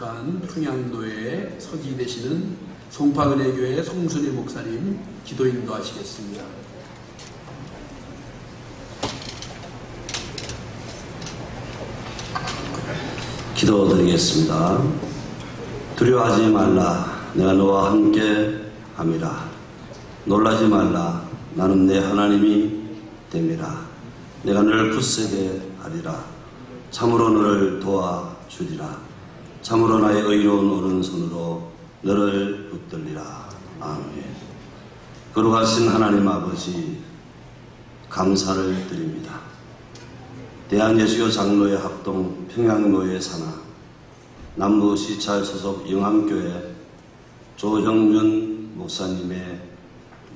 속한 평양노회의 서기 되시는 송파은혜교회 송순일 목사님 기도 인도하시겠습니다. 기도드리겠습니다. 두려워하지 말라. 내가 너와 함께 함이라. 놀라지 말라. 나는 내 하나님이 됨이라. 내가 너를 굳세게 하리라. 참으로 너를 도와주리라. 참으로 나의 의로운 오른손으로 너를 붙들리라. 아멘. 거룩하신 하나님 아버지, 감사를 드립니다. 대한예수교 장로회 합동 평양노회 산하 남부시찰 소속 영암교회 조형준 목사님의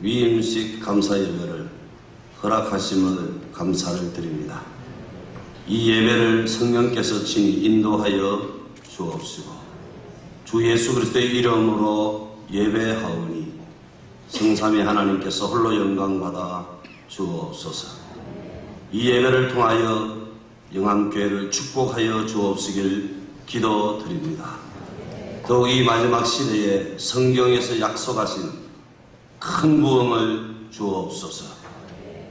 위임식 감사 예배를 허락하심을 감사를 드립니다. 이 예배를 성령께서 친히 인도하여 주옵시고 주 예수 그리스도의 이름으로 예배하오니 성삼위 하나님께서 홀로 영광받아 주옵소서. 이 예배를 통하여 영암교회를 축복하여 주옵시길 기도드립니다. 더욱 이 마지막 시대에 성경에서 약속하신 큰 부흥을 주옵소서.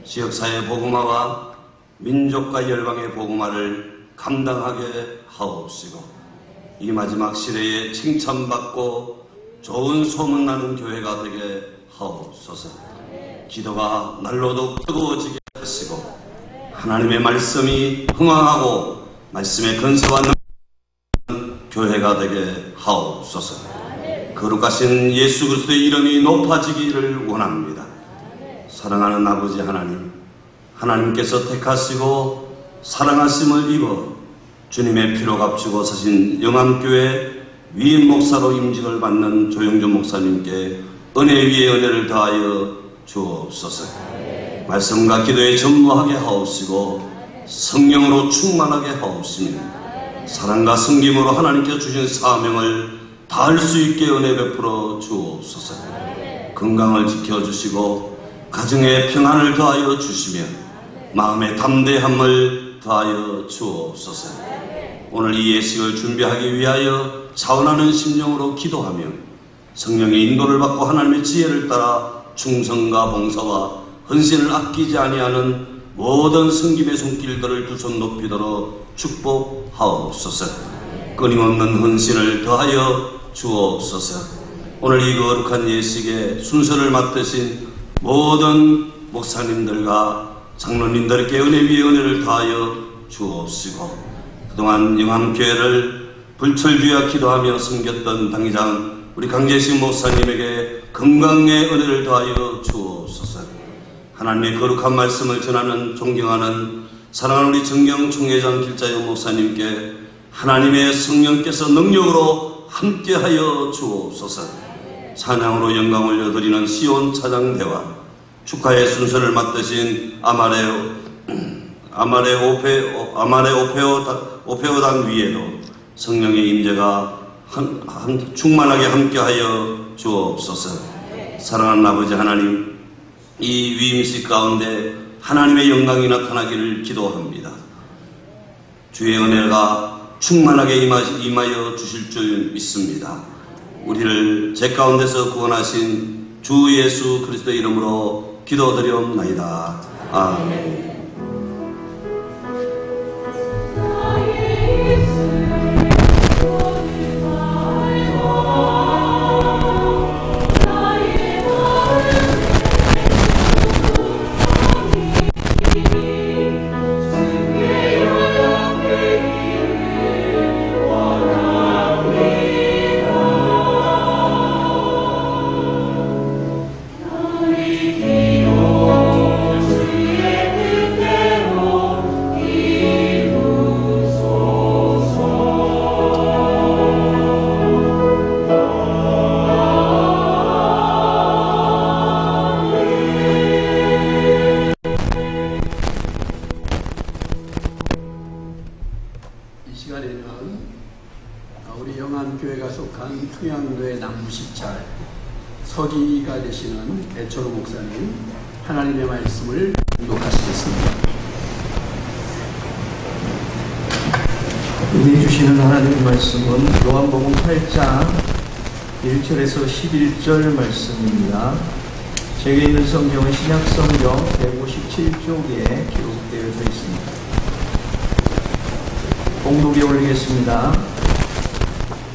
지역사회 복음화와 민족과 열방의 복음화를 감당하게 하옵시고 이 마지막 시대에 칭찬받고 좋은 소문나는 교회가 되게 하옵소서. 기도가 날로도 뜨거워지게 하시고 하나님의 말씀이 흥황하고 말씀의 근세와 능력한 교회가 되게 하옵소서. 거룩하신 예수 그리스도의 이름이 높아지기를 원합니다. 사랑하는 아버지 하나님, 하나님께서 택하시고 사랑하심을 입어 주님의 피로 값주고 사신 영암교회 위임 목사로 임직을 받는 조영준 목사님께 은혜 위에 은혜를 더하여 주옵소서. 말씀과 기도에 전무하게 하옵시고 성령으로 충만하게 하옵시며 사랑과 섬김으로 하나님께서 주신 사명을 다할 수 있게 은혜 베풀어 주옵소서. 건강을 지켜주시고 가정에 평안을 더하여 주시며 마음의 담대함을 더하여 주옵소서. 오늘 이 예식을 준비하기 위하여 자원하는 심령으로 기도하며 성령의 인도를 받고 하나님의 지혜를 따라 충성과 봉사와 헌신을 아끼지 아니하는 모든 성김의 손길들을 두 손 높이 들어 축복하옵소서. 끊임없는 헌신을 더하여 주옵소서. 오늘 이 거룩한 예식의 순서를 맡으신 모든 목사님들과 장로님들께 은혜 위에 은혜를 더하여 주옵시고 그동안 영암교회를 불철주야 기도하며 섬겼던 당회장 우리 강재식 목사님에게 건강의 은혜를 더하여 주옵소서. 하나님의 거룩한 말씀을 전하는 존경하는 사랑하는 우리 정경 총회장 길자영 목사님께 하나님의 성령께서 능력으로 함께하여 주옵소서. 찬양으로 영광 올려드리는 시온 찬양대와 축하의 순서를 맡으신 아마레 오페오단 위에도 성령의 임재가 충만하게 함께하여 주옵소서. 사랑하는 아버지 하나님, 이 위임식 가운데 하나님의 영광이 나타나기를 기도합니다. 주의 은혜가 충만하게 임하여 주실 줄 믿습니다. 우리를 죄 가운데서 구원하신 주 예수 그리스도의 이름으로 기도드리옵나이다. 아멘. 서기가 되시는 배철호 목사님 하나님의 말씀을 공독하시겠습니다. 은혜 주시는 하나님의 말씀은 요한복음 8장 1절에서 11절 말씀입니다. 제게 있는 성경은 신약성경 157쪽에 기록되어져 있습니다. 봉독에 올리겠습니다.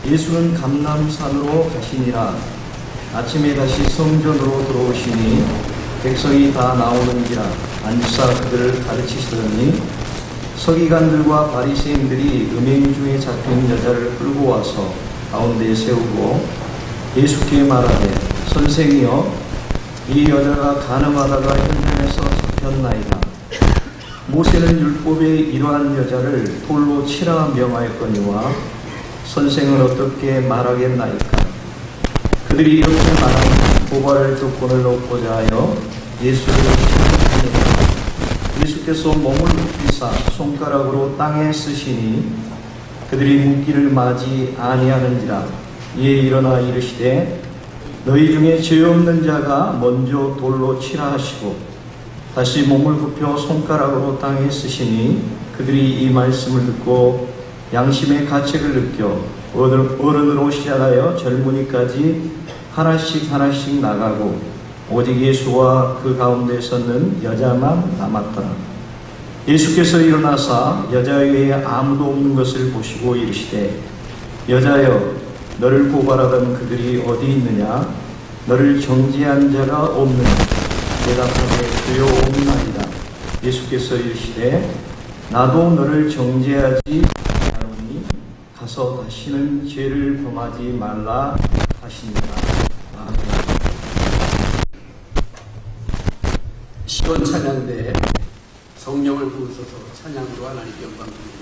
예수는 감람산으로 가시니라. 아침에 다시 성전으로 들어오시니 백성이 다 나오는지라 앉으사 그들을 가르치시더니 서기관들과 바리새인들이 음행 중에 잡힌 여자를 끌고 와서 가운데에 세우고 예수께 말하되 선생이여 이 여자가 간음하다가 현장에서 잡혔나이다. 모세는 율법에 이러한 여자를 돌로 치라 명하였거니와 선생은 어떻게 말하겠나이까. 그들이 이렇게 말하니 고발을 조건을 얻고자 하여 예수를 시켰습니다. 예수께서 몸을 굽히사 손가락으로 땅에 쓰시니 그들이 묻기를 마지 아니하는지라. 이에 일어나 이르시되 너희 중에 죄 없는 자가 먼저 돌로 치라 하시고 다시 몸을 굽혀 손가락으로 땅에 쓰시니 그들이 이 말씀을 듣고 양심의 가책을 느껴 어른으로 시작하여 젊은이까지 하나씩 하나씩 나가고 오직 예수와 그 가운데 섰는 여자만 남았더라. 예수께서 일어나사 여자 외에 아무도 없는 것을 보시고 이르시되 여자여 너를 고발하던 그들이 어디 있느냐? 너를 정죄한 자가 없느냐? 대답하되 주여 없나이다. 예수께서 이르시되 나도 너를 정죄하지 않으니 가서 다시는 죄를 범하지 말라 하시니라. 아멘. 시원 찬양대에 성령을 부으소서 찬양으로 하나님께 영광 드립니다.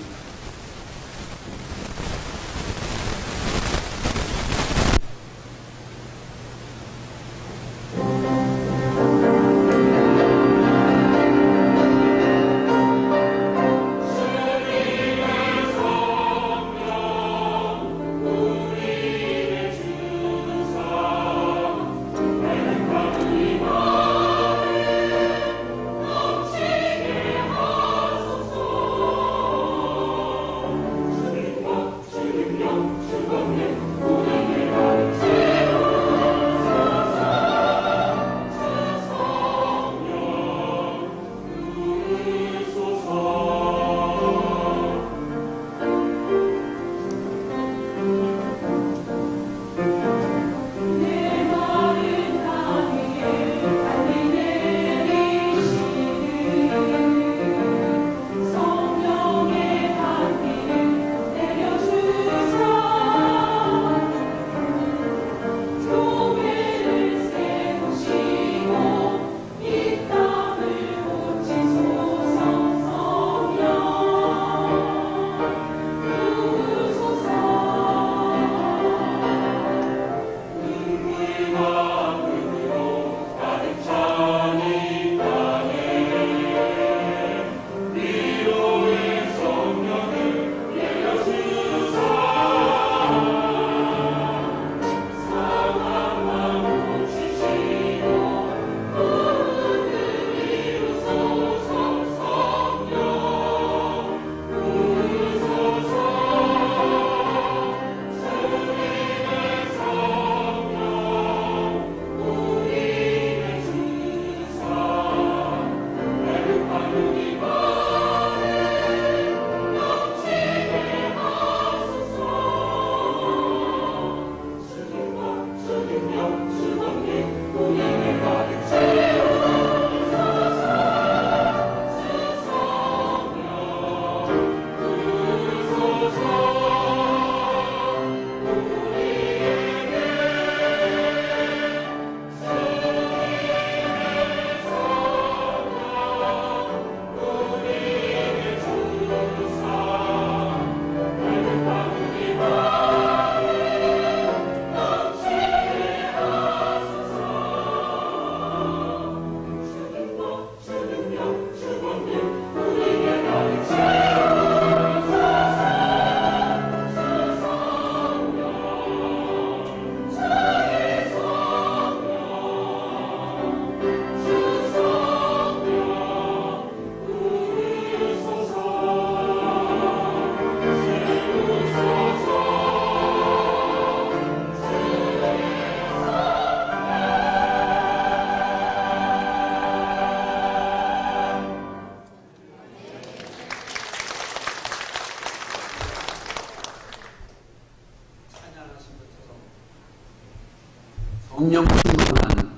성령 충만한,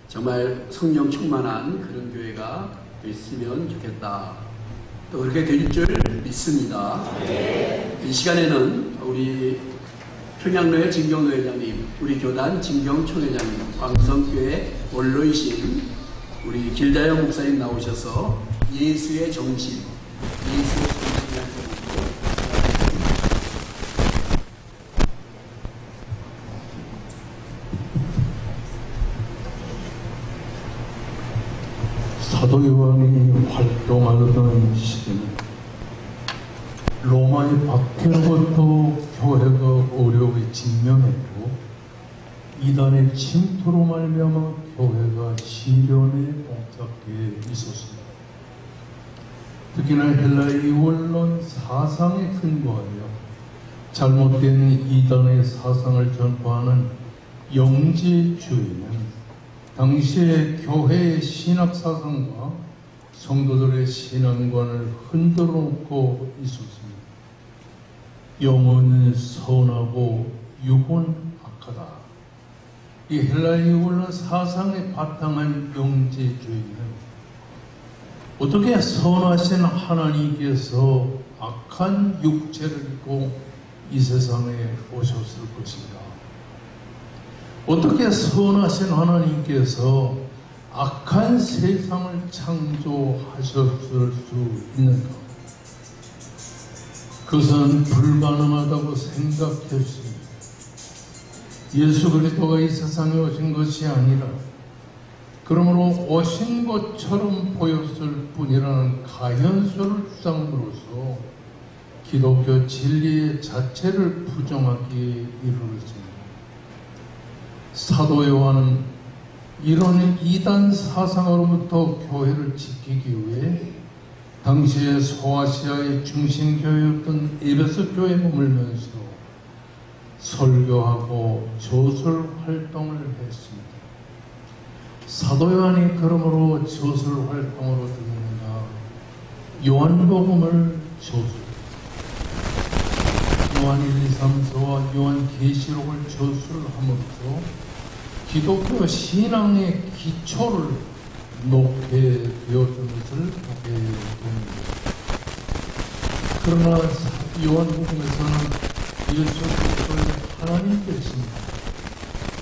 정말 성령 충만한 그런 교회가 됐으면 좋겠다. 또 그렇게 될 줄 믿습니다. 이 시간에는 우리 평양로회 진경로 회장님, 우리 교단 진경총 회장님, 광성교회 원로이신 우리 길다영 목사님 나오셔서 예수의 정신, 예수의 정신이라는 제목으로 사도 요한이 활동하던 시기는 로마의 박해로부터 교회가 어려움에 직면했고 이단의 침투로 말미암아 교회가 시련에 봉착해 있었습니다. 특히나 헬라의 원론 사상에 근거하여 잘못된 이단의 사상을 전파하는 영지주의는 당시의 교회의 신학사상과 성도들의 신앙관을 흔들어 놓고 있었습니다. 영혼은 선하고 육은 악하다. 이 헬라의 원론 사상에 바탕한 영지주의는 어떻게 선하신 하나님께서 악한 육체를 입고 이 세상에 오셨을 것인가? 어떻게 선하신 하나님께서 악한 세상을 창조하셨을 수 있는가? 그것은 불가능하다고 생각했습니다. 예수 그리스도가 이 세상에 오신 것이 아니라 그러므로 오신 것처럼 보였을 뿐이라는 가현수를 주장으로서 기독교 진리의 자체를 부정하기에 이르렀습니다. 사도 요한은 이런 이단 사상으로부터 교회를 지키기 위해 당시에 소아시아의 중심교회였던 에베소 교회에 머물면서 설교하고 조술 활동을 했습니다. 사도 요한이 그러므로 조술 활동으로 듣는가? 요한복음을 조술, 요한 1, 2, 3서와 요한 계시록을 조술함으로써 기독교 신앙의 기초를 놓게 되었던 것을 보게 됩니다. 그러나 요한복음에서는 예수 그리스도의 하나님 되신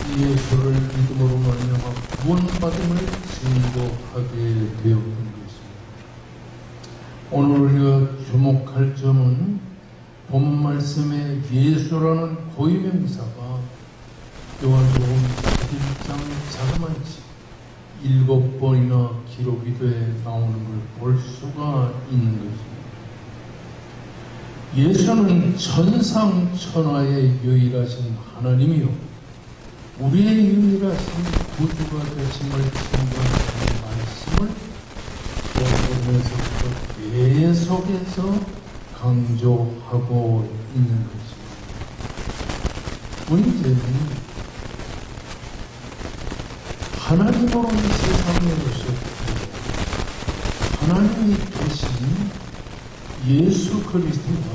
이 예수를 믿음으로 말미암아 구원받음을 증거하게 되었던 것입니다. 오늘 우리가 주목할 점은 본 말씀의 예수라는 고유명사가 요한복음 11장 자그마치 7번이나 기록이 돼 나오는 걸 볼 수가 있는 것입니다. 예수는 천상천하의 유일하신 하나님이요 우리의 유일하신 구주가 되심을 증거하는 말씀을 요한복음에서부터 계속해서 강조하고 있는 것입니다. 문제는 하나님으로 이 세상에 오셨고 하나님이 되신 예수 그리스도가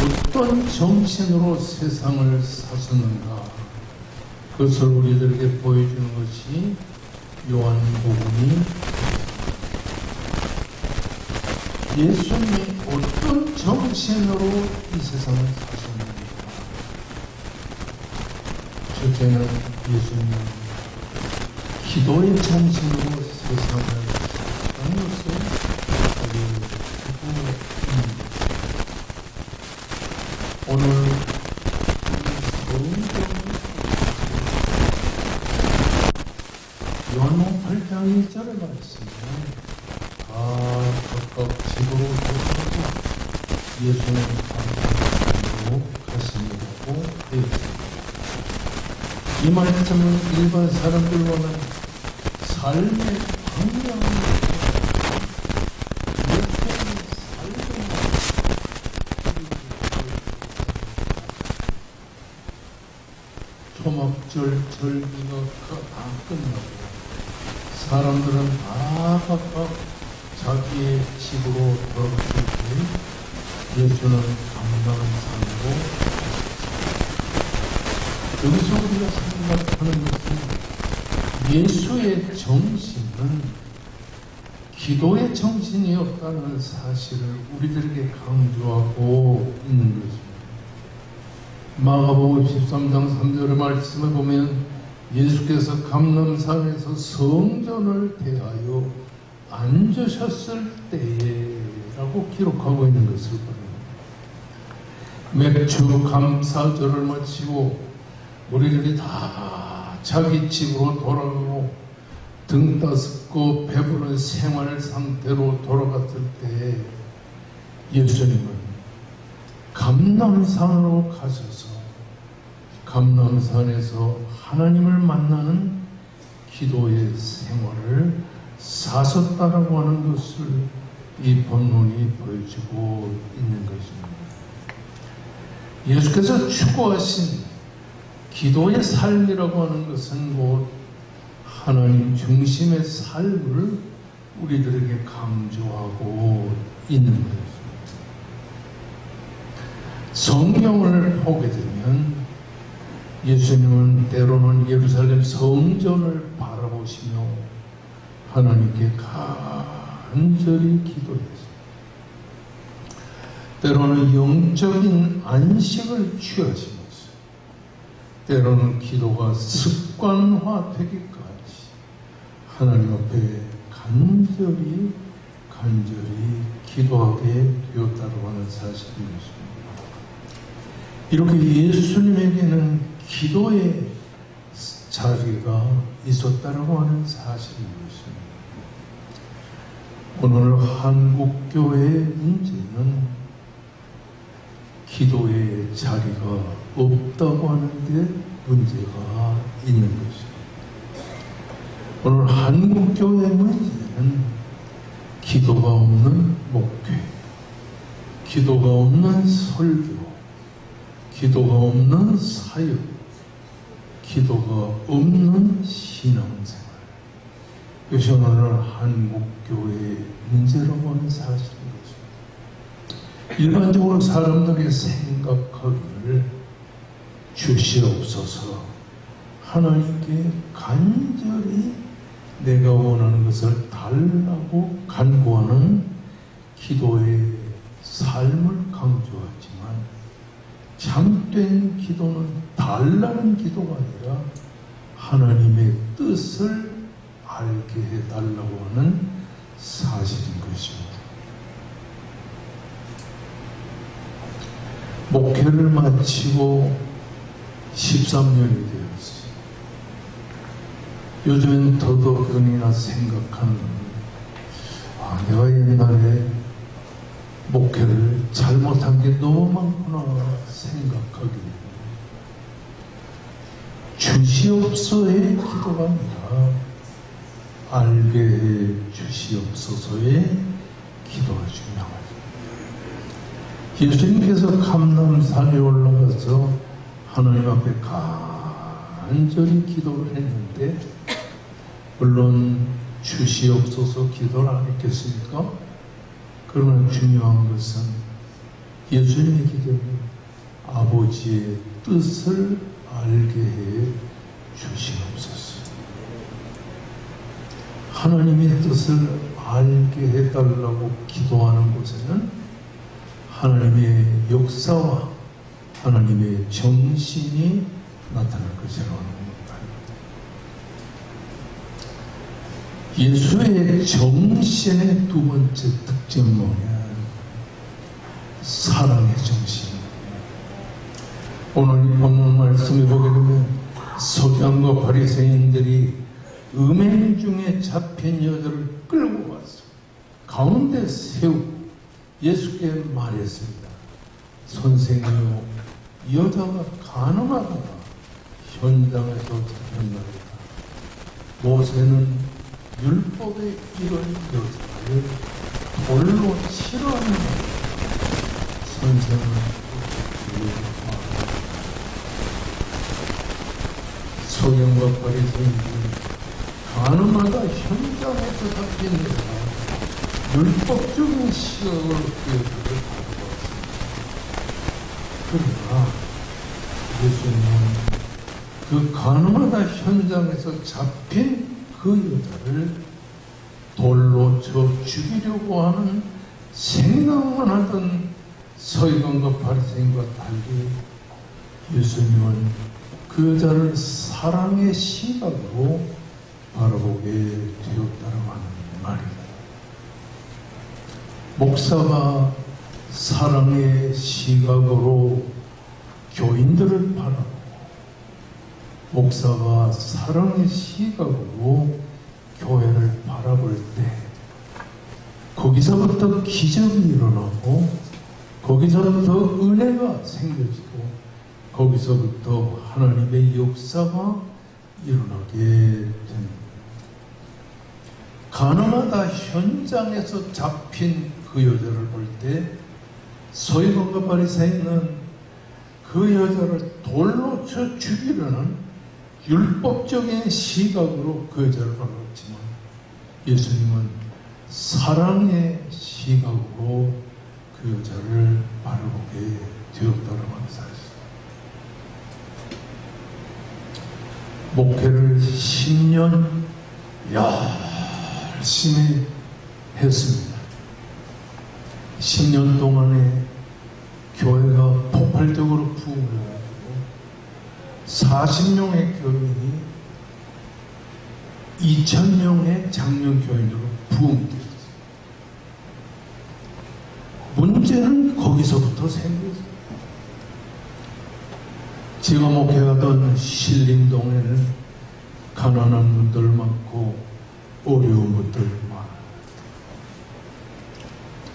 어떤 정신으로 세상을 사셨는가 그것을 우리들에게 보여주는 것이 요한복음이 예수님이 어떤 정신으로 이 세상을 사셨는가. 첫째는 예수님은 기도의 정신으로 세상을 사는 것을 알려주고 있습니다. 오늘 요한복음 8장 1절에 말했습니다. 각각 집으로 돌아가서 예수는 감사함으로 가시려고 되어 있습니다. 이 말씀은 일반 사람들과는 삶의 방향을 초막절 절기가 다 끝나고 사람들은 다 각각 자기의 집으로 돌아갔을 때 예수는 감당한 삶으로 여기서 우리가 생각하는 것은 예수의 정신은 기도의 정신이 없다는 사실을 우리들에게 강조하고 있는 것입니다. 마가복음 13장 3절의 말씀을 보면 예수께서 감람산에서 성전을 대하여 앉으셨을 때에 라고 기록하고 있는 것을 보입니다. 맥주 감사절을 마치고 우리들이 다 자기 집으로 돌아가고 등 따숩고 배부른 생활 상태로 돌아갔을 때 예수님은 감람산으로 가셔서 감람산에서 하나님을 만나는 기도의 생활을 사셨다라고 하는 것을 이 본문이 보여주고 있는 것입니다. 예수께서 추구하신 기도의 삶이라고 하는 것은 곧 하나님 중심의 삶을 우리들에게 강조하고 있는 것입니다. 성경을 보게 되면 예수님은 때로는 예루살렘 성전을 바라보시며 하나님께 간절히 기도했습니다. 때로는 영적인 안식을 취하시면서 때로는 기도가 습관화되기까지 하나님 앞에 간절히 기도하게 되었다고 하는 사실인 것입니다. 이렇게 예수님에게는 기도의 자리가 있었다고 하는 사실인 것입니다. 오늘 한국교회의 문제는 기도의 자리가 없다고 하는데 문제가 있는 것입니다. 오늘 한국교회의 문제는 기도가 없는 목회, 기도가 없는 설교, 기도가 없는 사역, 기도가 없는 신앙생활. 이것이 오늘 한국교회의 문제라고 하는 사실인 것입니다. 일반적으로 사람들이 생각하기를 주시옵소서 하나님께 간절히 내가 원하는 것을 달라고 간구하는 기도의 삶을 강조하지만 참된 기도는 달라는 기도가 아니라 하나님의 뜻을 알게 해달라고 하는 사실인 것입니다. 목회를 마치고 13년이 되었어요. 요즘엔 더더욱이나 생각하는 내가 옛날에 목회를 잘못한 게 너무 많구나 생각하게 됩니다. 주시옵소서의 기도가 아니라 알게 해 주시옵소서의 기도가 중요하죠. 예수님께서 감람산에 올라가서 하나님 앞에 간절히 기도를 했는데 물론 주시옵소서 기도를 안 했겠습니까? 그러나 중요한 것은 예수님의 기도는 아버지의 뜻을 알게 해 주시옵소서. 하나님의 뜻을 알게 해달라고 기도하는 곳에는 하나님의 역사와 하나님의 정신이 나타날 것이라고 합니다. 예수의 정신의 두 번째 특징은 뭐냐? 사랑의 정신. 오늘 본문 말씀을 보게 되면 서기관과 바리새인들이 음행 중에 잡힌 여자를 끌고 와서 가운데 세우고 예수께 말했습니다. 선생님요, 여자가 가늠하다가 현장에서 잡혔나이다. 모세는 율법에 이런 여자를 돌로 치러하는 선생은 서기관과 바리새인들이 가늠하다 현장에서 잡힌 여자가 율법적인 시각을 기억을 가져왔습니다. 그러나 예수님은 그 가늠하다 현장에서 잡힌 그 여자를 돌로 쳐 죽이려고 하는 생각만 하던 서기관과 바리새인과 달리 예수님은 그 여자를 사랑의 시각으로 바라보게 되었다고 하는 말입니다. 목사가 사랑의 시각으로 교인들을 바라보고 목사가 사랑의 시각으로 교회를 바라볼 때 거기서부터 기적이 일어나고 거기서부터 은혜가 생겨지고 거기서부터 하나님의 역사가 일어나게 됩니다. 가늠하다 현장에서 잡힌 그 여자를 볼 때 서기관과 바리새인은 그 여자를 돌로 쳐 죽이려는 율법적인 시각으로 그 여자를 바라봤지만 예수님은 사랑의 시각으로 그 여자를 바라보게 되었다고 하는 사실. 목회를 10년 열심히 했습니다. 10년 동안에 교회가 폭발적으로 부흥해가지고 40명의 교인이 2000명의 장년 교인으로 부흥됐어요. 문제는 거기서부터 생겼어요. 제가 목회하던 신림동에는 가난한 분들 많고 어려운 분들 많아요.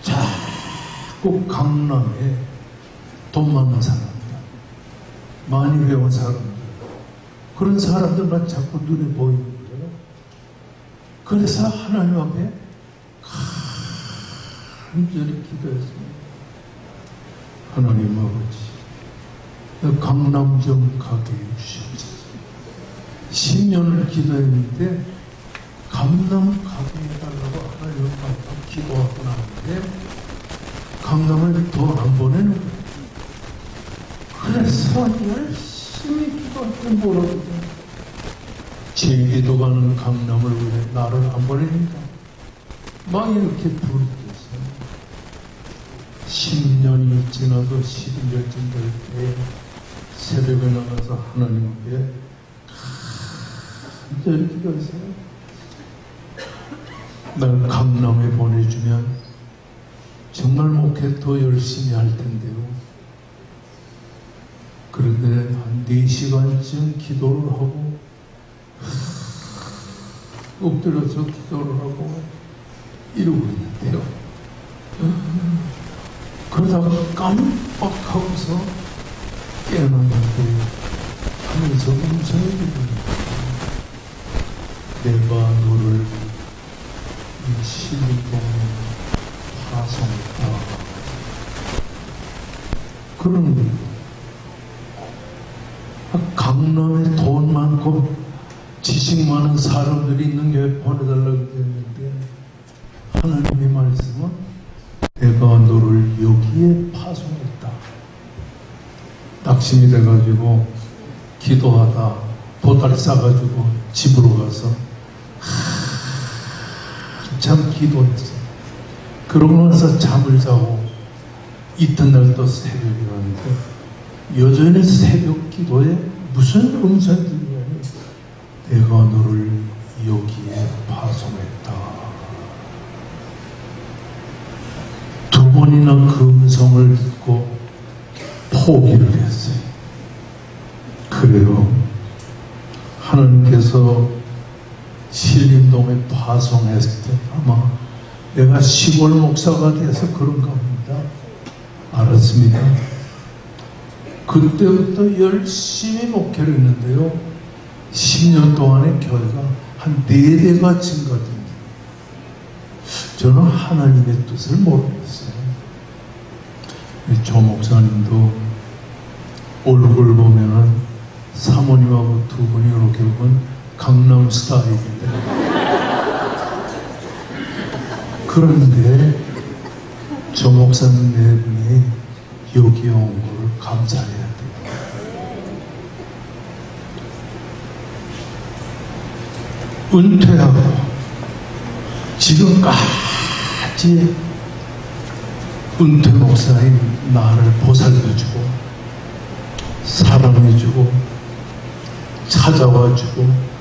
자꾸 강남에 돈 많은 사람들, 많이 배운 사람들, 그런 사람들만 자꾸 눈에 보이는 거예요. 그래서 하나님 앞에 간절히 기도했습니다. 하나님 아버지, 강남 좀 가게 해주시옵소서. 10년을 기도했는데 강남 가게 해달라고 하나님 앞에 기도하고 나는데 강남을 더 안 보내는 거예요. 그래서 열심히 기도했더니 뭐라고 제기도가는 강남을 왜 나를 안 보내니까 막 이렇게 부르겠어요. 10년이 지나서 11년쯤 될 때 새벽에 나가서 하나님 앞에 간절히 기도했어요. 날 강남에 보내주면 정말 목회 더 열심히 할 텐데요. 그런데 한 4시간쯤 기도를 하고 엎드려서 기도를 하고 이러고 있는데요. 그러다가 깜빡하고서 깨어났는데 하면서 음성이 들립니다. 내가 너를 이 신림동에 파송했다. 그러는 거예요. 강남에 돈 많고 지식 많은 사람들이 있는 교회 보내달라고 했는데 하나님의 말씀은 내가 너를 여기에 파송했다. 낙심이 돼가지고 기도하다 보따리 싸가지고 집으로 가서 한참 기도했어. 그러고 나서 잠을 자고 이튿날 또 새벽에 일어났는데 여전히 새벽 기도에 무슨 음성이 들리냐면 내가 너를 여기에 파송했다. 2번이나 그 음성을 듣고 포기를 했어요. 그래요. 하나님께서 신림동에 파송했을 때 아마 내가 시골 목사가 돼서 그런가 봅니다. 알았습니다. 그때부터 열심히 목회를 했는데요. 10년 동안에 교회가 한 4대가 증가됩니다. 저는 하나님의 뜻을 모르겠어요. 조 목사님도 얼굴 보면은 사모님하고 2분이 이렇게 보면 강남 스타일인데 그런데 조 목사님 4분이 여기 온 걸 감사해야 돼요. 은퇴하고 지금까지 은퇴 목사인 나를 보살펴주고 사랑해주고 찾아와주고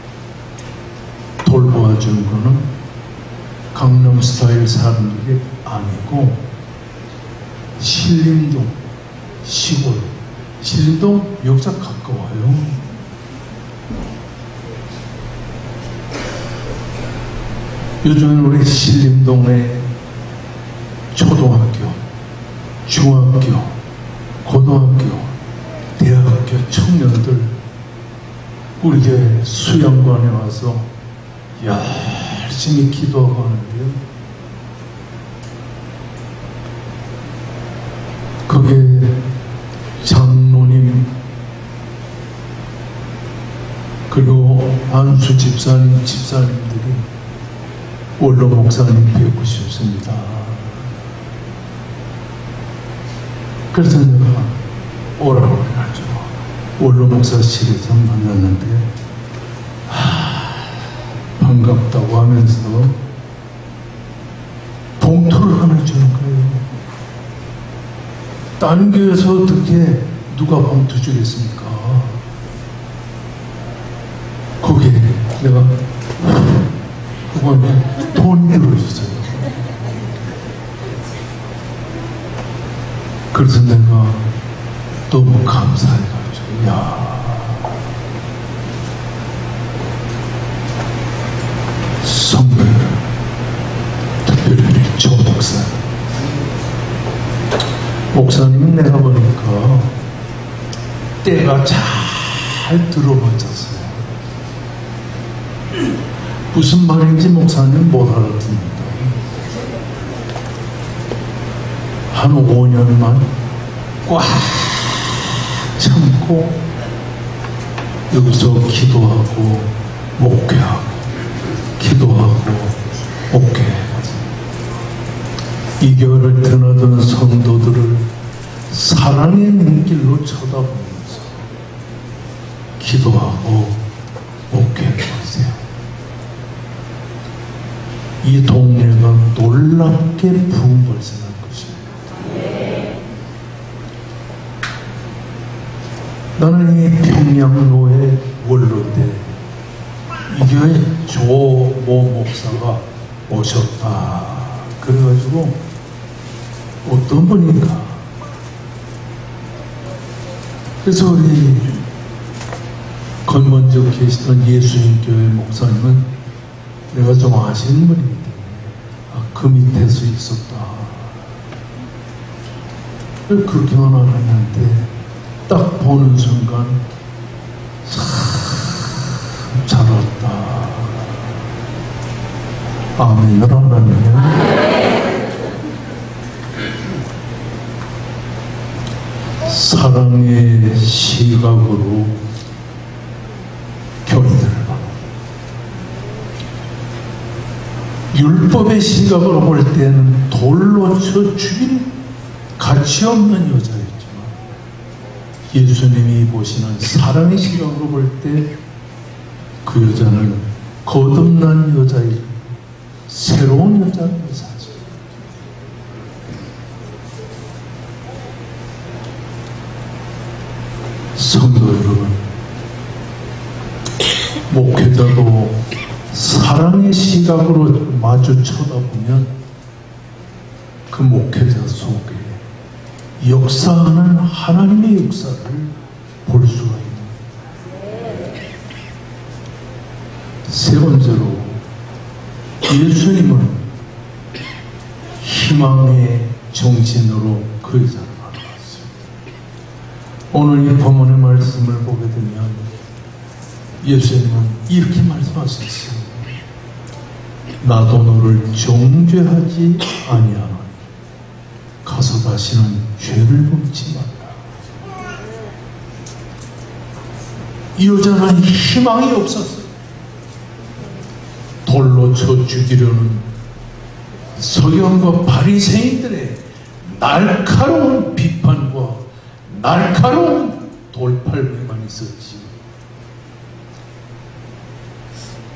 돌보아주는 거는 강남스타일 사람들이 아니고 신림동 시골, 신림동 역사 가까워요. 요즘은 우리 신림동에 초등학교, 중학교, 고등학교, 대학교 청년들 우리 교회 수양관에 와서 열심히 기도하고 하는데요. 거기에 장로님 그리고 안수 집사님들이 원로 목사님 뵙고 싶습니다. 그래서 내가 오라고 해가지고 원로 목사실에서 만났는데 반갑다고 하면서 봉투를 하나 주는 거예요. 다른 교회에서 어떻게 누가 봉투 주겠습니까? 거기에 내가 그거는 돈이 들어있어요. 그래서 내가 너무 감사해가지고, 성별, 특별히 조 목사님이 내가 보니까 때가 잘 들어맞았어요. 무슨 말인지 목사님 못 알아듣는다. 한 5년만 꽉 참고 여기서 기도하고 목회하고 기도하고 목회하고 이 교회를 드나드는 성도들을 사랑의 눈길로 쳐다보면서 기도하고 목회하고 있어요. 이 동네가 놀랍게 부흥발생한 것입니다. 나는 이 평양로의 원로인데 이 교회 조모 목사가 오셨다. 그래가지고 어떤 분인가. 그래서 우리 건먼저 계시던 예수님교회 목사님은 내가 좀 아시는 분이기 때문에 그 밑에서 있었다. 그렇게만 알았는데 딱 보는 순간 참 잘 왔다. 아멘을 하나님이요. 사랑의 시각으로 교회들을 봐. 율법의 시각으로 볼 때는 돌로 쳐 죽일 가치 없는 여자였지만 예수님이 보시는 사랑의 시각으로 볼 때 그 여자는 거듭난 여자이고 새로운 여자죠. 성도 여러분, 목회자도 사랑의 시각으로 마주 쳐다보면 그 목회자 속에 역사하는 하나님의 역사를 볼 수가 있는. 세 번째로 예수님은 희망의 정신으로 그 여자를 바라봤습니다. 오늘 이 본문의 말씀을 보게 되면 예수님은 이렇게 말씀하셨어요. 나도 너를 정죄하지 아니하노니 가서 다시는 죄를 범치 말라. 이 여자는 희망이 없었어요. 돌로 쳐 죽이려는 서기관과 바리새인들의 날카로운 비판과 날카로운 돌팔매만 있었지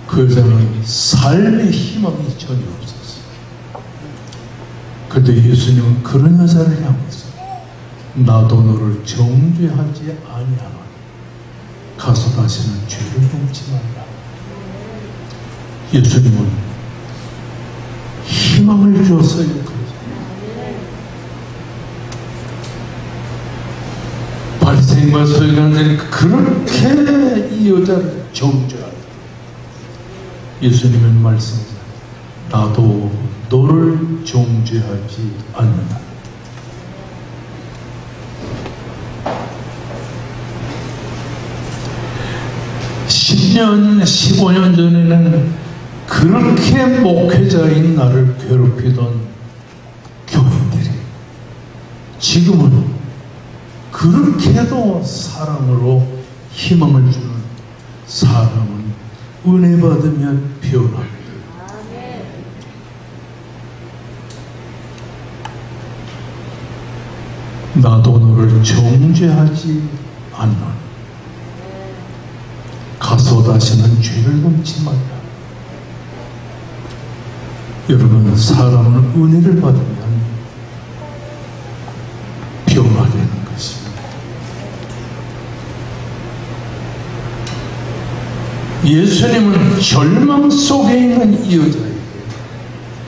그 여자는 삶의 희망이 전혀 없었어요. 그런데 예수님은 그런 여자를 향해서 나도 너를 정죄하지 아니하노니 가서 다시는 죄를 범치 말라. 예수님은 희망을 주었어요. 바리새인과 서기관들이 그렇게 이 여자를 정죄하다. 예수님은 말씀하시다. 나도 너를 정죄하지 않는다. (10년) (15년) 전에는 그렇게 목회자인 나를 괴롭히던 교인들이 지금은 그렇게도 사랑으로 희망을 주는 사람은 은혜 받으면 변합니다. 나도 너를 정죄하지 않노니 가서 다시는 죄를 범치 말라. 여러분, 사람은 은혜를 받으면 변화되는 것입니다. 예수님은 절망 속에 있는 이 여자에게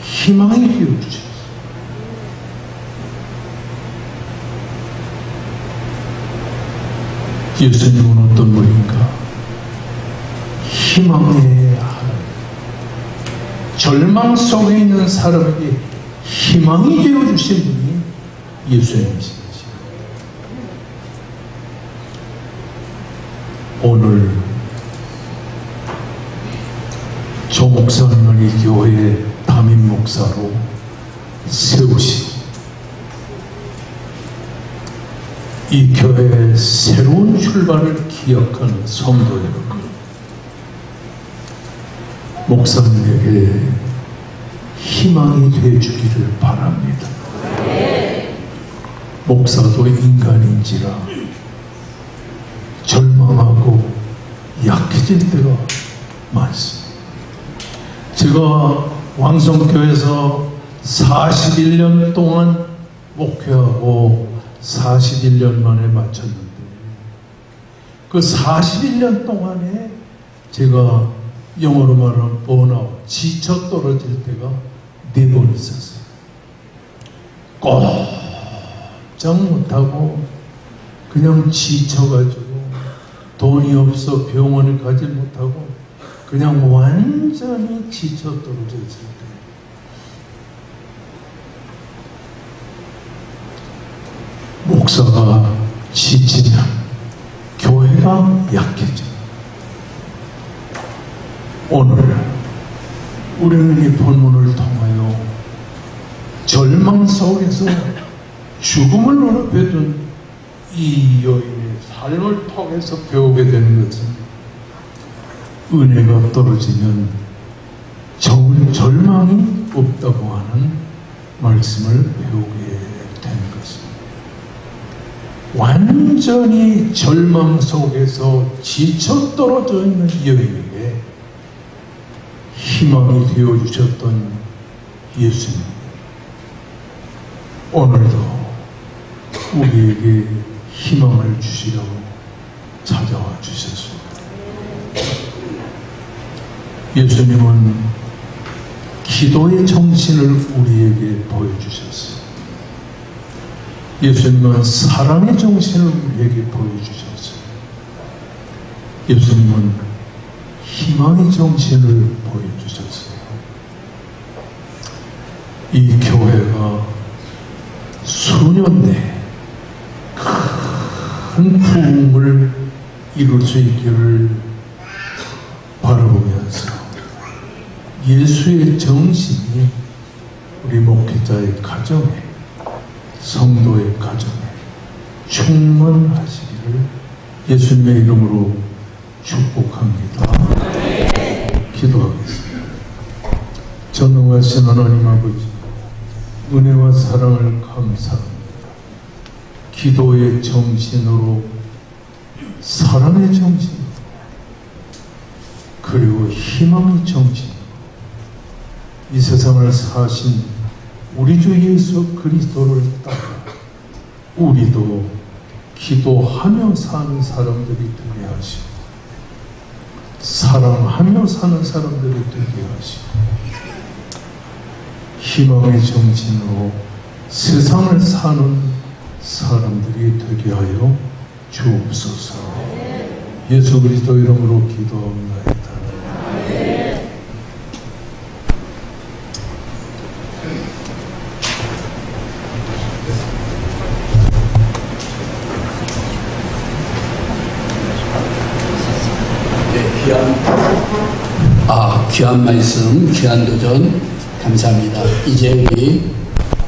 희망이 되어주셨어요. 예수님은 어떤 분인가? 희망의 하나님. 절망 속에 있는 사람에게 희망이 되어주신 분이 예수님이십니다. 오늘 조 목사님을 이 교회의 담임 목사로 세우시고 이 교회의 새로운 출발을 기약하는 성도 여러분, 목사님에게 희망이 되어주기를 바랍니다. 목사도 인간인지라 절망하고 약해질 때가 많습니다. 제가 왕성교회에서 41년 동안 목회하고 41년 만에 마쳤는데 그 41년 동안에 제가 영어로 말하면 번아웃, 지쳐 떨어질 때가 4번 있었어요. 꼼짝 못하고 그냥 지쳐가지고 돈이 없어 병원에 가지 못하고 그냥 완전히 지쳐 떨어져 있을 때 목사가 지치면 교회가 약해져. 오늘 우리는 이 본문을 통하여 절망 속에서 죽음을 눈앞에 둔 이 여인의 삶을 통해서 배우게 되는 것은 은혜가 떨어지면 절망이 없다고 하는 말씀을 배우게 되는 것입니다. 완전히 절망 속에서 지쳐 떨어져 있는 여인에게 희망이 되어주셨던 예수님, 오늘도 우리에게 희망을 주시려고 찾아와 주셨습니다. 예수님은 기도의 정신을 우리에게 보여주셨어요. 예수님은 사랑의 정신을 우리에게 보여주셨어요. 예수님은 희망의 정신을 보여주셨어요. 이 교회가 수년 내에 큰 부흥을 이룰 수 있기를 바라보면서 예수의 정신이 우리 목회자의 가정에, 성도의 가정에 충만하시기를 예수님의 이름으로 축복합니다. 기도하겠습니다. 전능하신 하나님 아버지, 은혜와 사랑을 감사합니다. 기도의 정신으로, 사랑의 정신으로, 그리고 희망의 정신, 이 세상을 사신 우리 주 예수 그리스도를 따라 우리도 기도하며 사는 사람들이 되게 하시고 사랑하며 사는 사람들이 되게 하시고 희망의 정신으로 세상을 사는 사람들이 되게 하여 주옵소서. 예수 그리스도 이름으로 기도합니다. 귀한 말씀, 귀한 도전 감사합니다. 이제 우리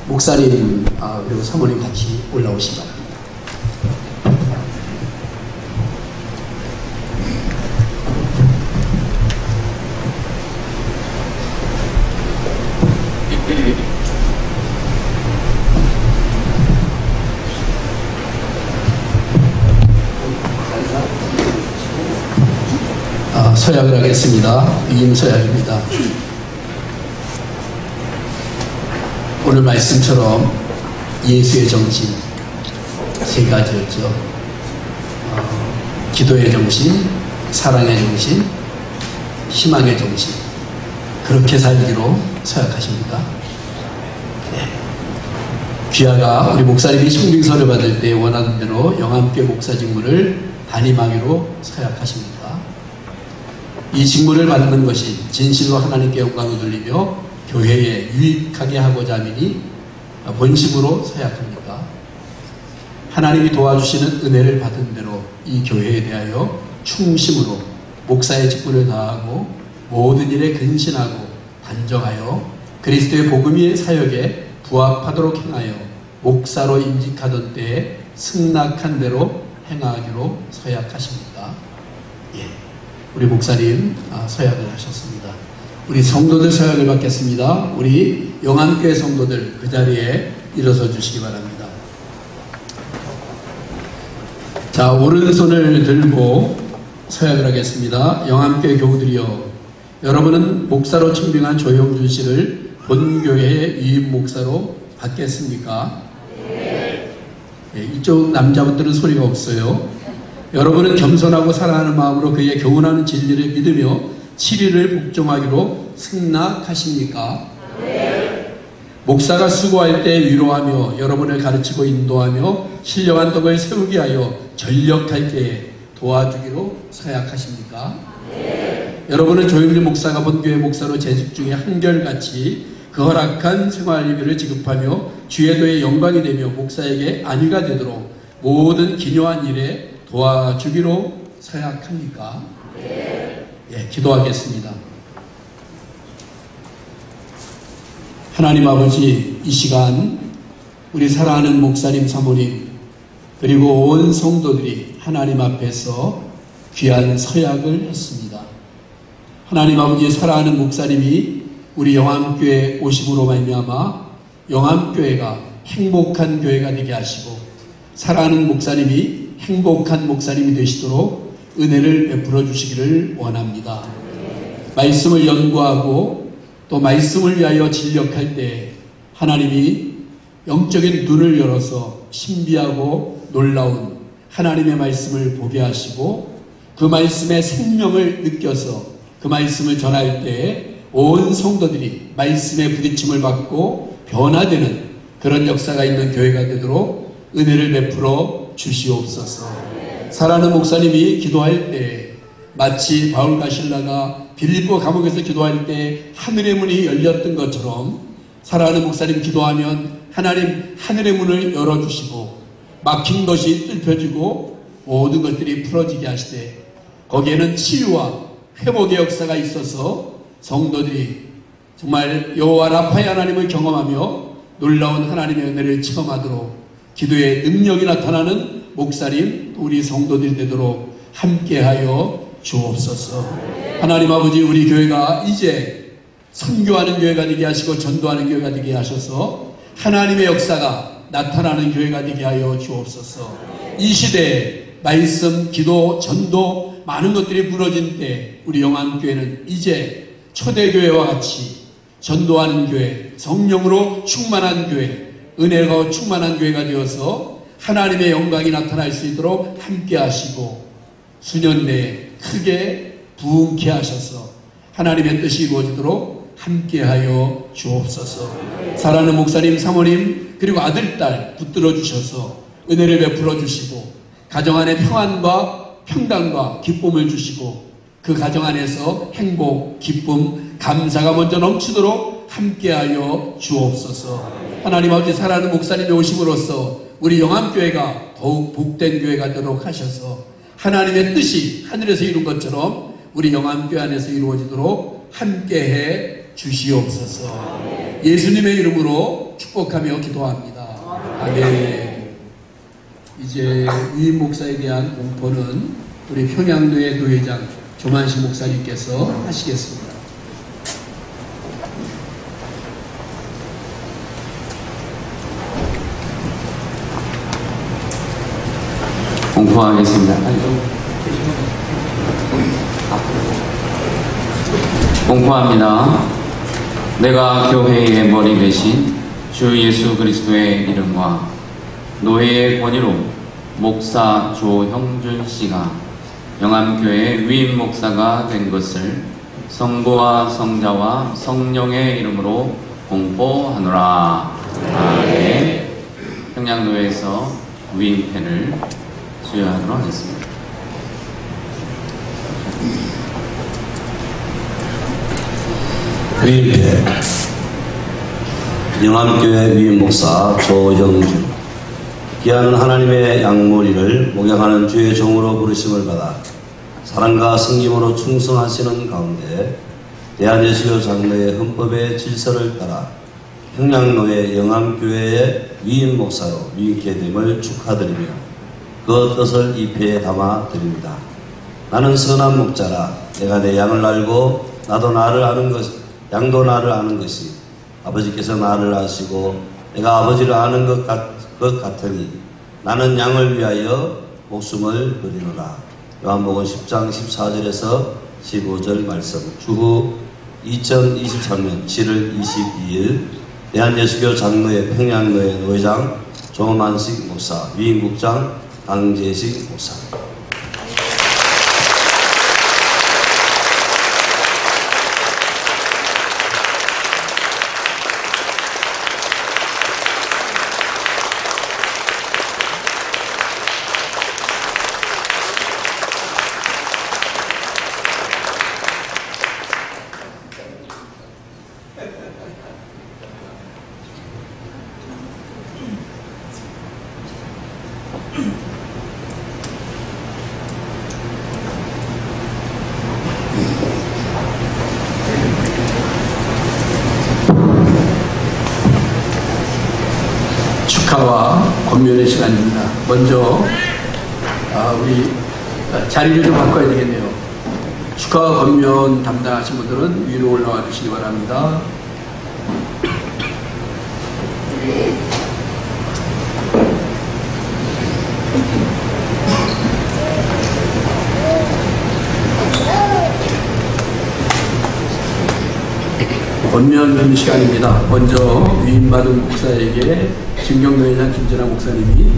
목사님 그리고 사모님 같이 올라오시기 바랍니다. 서약을 하겠습니다. 위임서약입니다. 오늘 말씀처럼 예수의 정신 세 가지였죠. 기도의 정신, 사랑의 정신, 희망의 정신. 그렇게 살기로 서약하십니다. 네. 귀하가 우리 목사님이 청빙서를 받을 때 원하는 대로 영암교회 목사 직무를 담임하기로 서약하십니다. 이 직무를 받는 것이 진실로 하나님께 영광을 돌리며 교회에 유익하게 하고자 함이니 본심으로 서약합니다. 하나님이 도와주시는 은혜를 받은 대로 이 교회에 대하여 충심으로 목사의 직분을 다하고 모든 일에 근신하고 단정하여 그리스도의 복음의 사역에 부합하도록 행하여 목사로 임직하던 때에 승낙한 대로 행하기로 서약하십니다. 예. 우리 목사님 서약을 하셨습니다. 우리 성도들 서약을 받겠습니다. 우리 영암교회 성도들 그 자리에 일어서 주시기 바랍니다. 자, 오른손을 들고 서약을 하겠습니다. 영암교회 교우들이여, 여러분은 목사로 청빙한 조영준 씨를 본교회의 위임 목사로 받겠습니까? 네. 네, 이쪽 남자분들은 소리가 없어요. 여러분은 겸손하고 사랑하는 마음으로 그의 교훈하는 진리를 믿으며 7일을 복종하기로 승낙하십니까? 네. 목사가 수고할 때 위로하며 여러분을 가르치고 인도하며 신령한 떡을 세우게 하여 전력할 때에 도와주기로 서약하십니까? 네. 여러분은 조영준 목사가 본교회 목사로 재직 중에 한결같이 그 허락한 생활비를 지급하며 주의 도에 영광이 되며 목사에게 안위가 되도록 모든 기묘한 일에 도와주기로 서약합니까? 네. 예, 기도하겠습니다. 하나님 아버지, 이 시간 우리 사랑하는 목사님, 사모님 그리고 온 성도들이 하나님 앞에서 귀한 서약을 했습니다. 하나님 아버지, 사랑하는 목사님이 우리 영암교회 오심으로 말미암아 영암교회가 행복한 교회가 되게 하시고 사랑하는 목사님이 행복한 목사님이 되시도록 은혜를 베풀어 주시기를 원합니다. 말씀을 연구하고 또 말씀을 위하여 진력할 때 하나님이 영적인 눈을 열어서 신비하고 놀라운 하나님의 말씀을 보게 하시고 그 말씀의 생명을 느껴서 그 말씀을 전할 때 온 성도들이 말씀의 부딪힘을 받고 변화되는 그런 역사가 있는 교회가 되도록 은혜를 베풀어 주시옵소서. 사랑하는 목사님이 기도할 때 마치 바울과 실라가 빌립보 감옥에서 기도할 때 하늘의 문이 열렸던 것처럼 사랑하는 목사님 기도하면 하나님 하늘의 문을 열어주시고 막힌 것이 뚫혀지고 모든 것들이 풀어지게 하시되 거기에는 치유와 회복의 역사가 있어서 성도들이 정말 여호와 라파의 하나님을 경험하며 놀라운 하나님의 은혜를 체험하도록 기도의 능력이 나타나는 목사님 우리 성도들이 되도록 함께하여 주옵소서. 하나님 아버지, 우리 교회가 이제 선교하는 교회가 되게 하시고 전도하는 교회가 되게 하셔서 하나님의 역사가 나타나는 교회가 되게 하여 주옵소서. 이 시대에 말씀, 기도, 전도 많은 것들이 무너진 때 우리 영암교회는 이제 초대교회와 같이 전도하는 교회, 성령으로 충만한 교회, 은혜가 충만한 교회가 되어서 하나님의 영광이 나타날 수 있도록 함께 하시고 수년 내에 크게 부흥케 하셔서 하나님의 뜻이 이루어지도록 함께하여 주옵소서. 사랑하는 목사님, 사모님, 그리고 아들, 딸 붙들어 주셔서 은혜를 베풀어 주시고 가정 안에 평안과 평강과 기쁨을 주시고 그 가정 안에서 행복, 기쁨, 감사가 먼저 넘치도록 함께하여 주옵소서. 하나님 아버지, 사랑하는 목사님의 오심으로써 우리 영암교회가 더욱 복된 교회가 되도록 하셔서 하나님의 뜻이 하늘에서 이룬 것처럼 우리 영암교회 안에서 이루어지도록 함께해 주시옵소서. 예수님의 이름으로 축복하며 기도합니다. 아멘. 이제 위임 목사에 대한 공포는 우리 평양교회 노회장 조만식 목사님께서 하시겠습니다. 공포하겠습니다. 공포합니다. 내가 교회의 머리 대신 주 예수 그리스도의 이름과 노회의 권위로 목사 조형준 씨가 영암교회 위임 목사가 된 것을 성부와 성자와 성령의 이름으로 공포하노라. 아멘. 평양노회에서 위임패를 수여하도록 하겠습니다. 위임패 영암교회 위임 목사 조형준. 귀한 하나님의 양머리를 목양하는 주의 종으로 부르심을 받아 사랑과 성김으로 충성하시는 가운데 대한예수교 장로의 헌법의 질서를 따라 평양노회 영암교회의 위임 목사로 위임케 됨을 축하드리며 그 뜻을 이 패에 담아 드립니다. 나는 선한 목자라. 내가 내 양을 알고 나도 나를 아는 것, 양도 나를 아는 것이 아버지께서 나를 아시고 내가 아버지를 아는 것 같으니 나는 양을 위하여 목숨을 버리노라. 요한복음 10장 14절에서 15절 말씀. 주후 2023년 7월 22일 대한예수교 장로회 평양노회 노회장 조만식 목사, 위임국장 강재식 목사. 축하와 권면의 시간입니다. 먼저 우리 자리를 좀 바꿔야 되겠네요. 축하와 권면 담당하신 분들은 위로 올라와 주시기 바랍니다. 권면 시간입니다. 먼저 위임받은 목사에게 진경노회장 김진아 목사님이,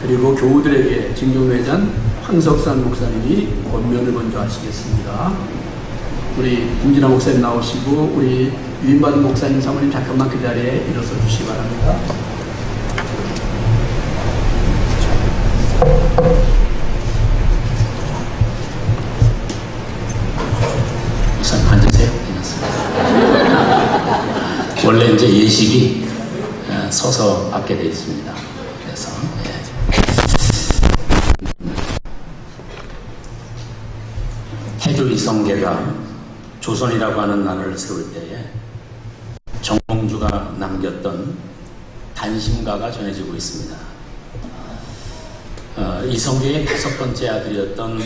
그리고 교우들에게 진경노회장 황석산 목사님이 권면을 먼저 하시겠습니다. 우리 김진아 목사님 나오시고 우리 위임받은 목사님 사모님 잠깐만 그 자리에 일어서 주시기 바랍니다. 목사님 앉으세요. 원래 이제 예식이 서서 받게 되어 있습니다. 그래서 태조 이성계가 조선이라고 하는 나라를 세울 때에 정몽주가 남겼던 단심가가 전해지고 있습니다. 이성계의 5번째 아들이었던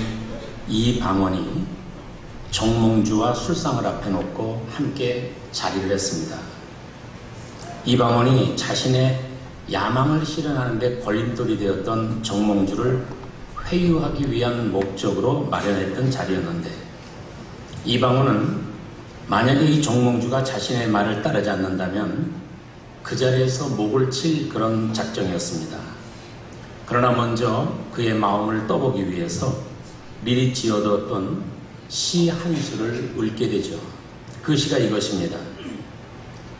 이방원이 정몽주와 술상을 앞에 놓고 함께 자리를 했습니다. 이방원이 자신의 야망을 실현하는 데 걸림돌이 되었던 정몽주를 회유하기 위한 목적으로 마련했던 자리였는데, 이방원은 만약에 이 정몽주가 자신의 말을 따르지 않는다면 그 자리에서 목을 칠 그런 작정이었습니다. 그러나 먼저 그의 마음을 떠보기 위해서 미리 지어뒀던 시 한 수를 읊게 되죠. 그 시가 이것입니다.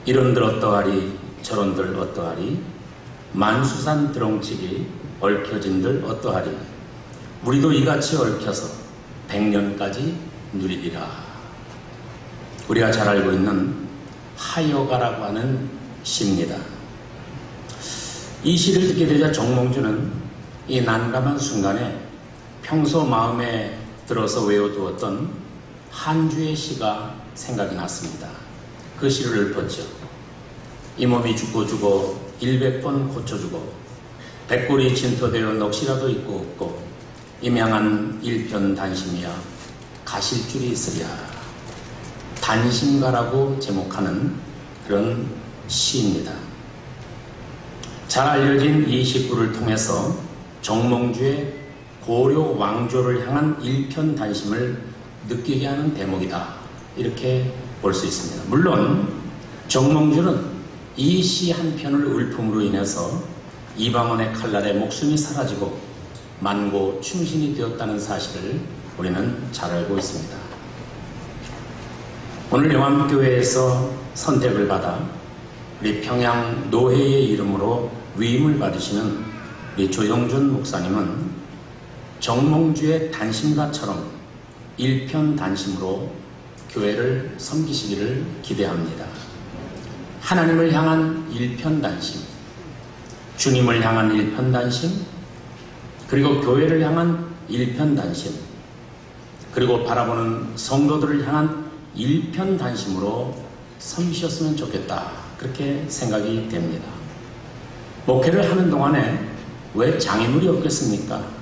이런들 어떠하리 저런들 어떠하리 만수산 드렁치기 얽혀진들 어떠하리 우리도 이같이 얽혀서 100년까지 누리리라. 우리가 잘 알고 있는 하여가라고 하는 시입니다. 이 시를 듣게 되자 정몽주는 이 난감한 순간에 평소 마음에 들어서 외워두었던 한 주의 시가 생각이 났습니다. 그 시를 읊었죠. 이 몸이 죽고 죽어 100번 고쳐주고 백골이 진토되어 넋이라도 있고 없고 임양한 일편단심이야 가실 줄이 있으랴. 단심가라고 제목하는 그런 시입니다. 잘 알려진 이 식구를 통해서 정몽주의 고려 왕조를 향한 일편단심을 느끼게 하는 대목이다, 이렇게 볼 수 있습니다. 물론 정몽주는 이 시 한 편을 읊음으로 인해서 이방원의 칼날에 목숨이 사라지고 만고 충신이 되었다는 사실을 우리는 잘 알고 있습니다. 오늘 영암교회에서 선택을 받아 우리 평양 노회의 이름으로 위임을 받으시는 우리 조영준 목사님은 정몽주의 단심가처럼 일편단심으로 교회를 섬기시기를 기대합니다. 하나님을 향한 일편단심, 주님을 향한 일편단심, 그리고 교회를 향한 일편단심, 그리고 바라보는 성도들을 향한 일편단심으로 섬기셨으면 좋겠다, 그렇게 생각이 됩니다. 목회를 하는 동안에 왜 장애물이 없겠습니까?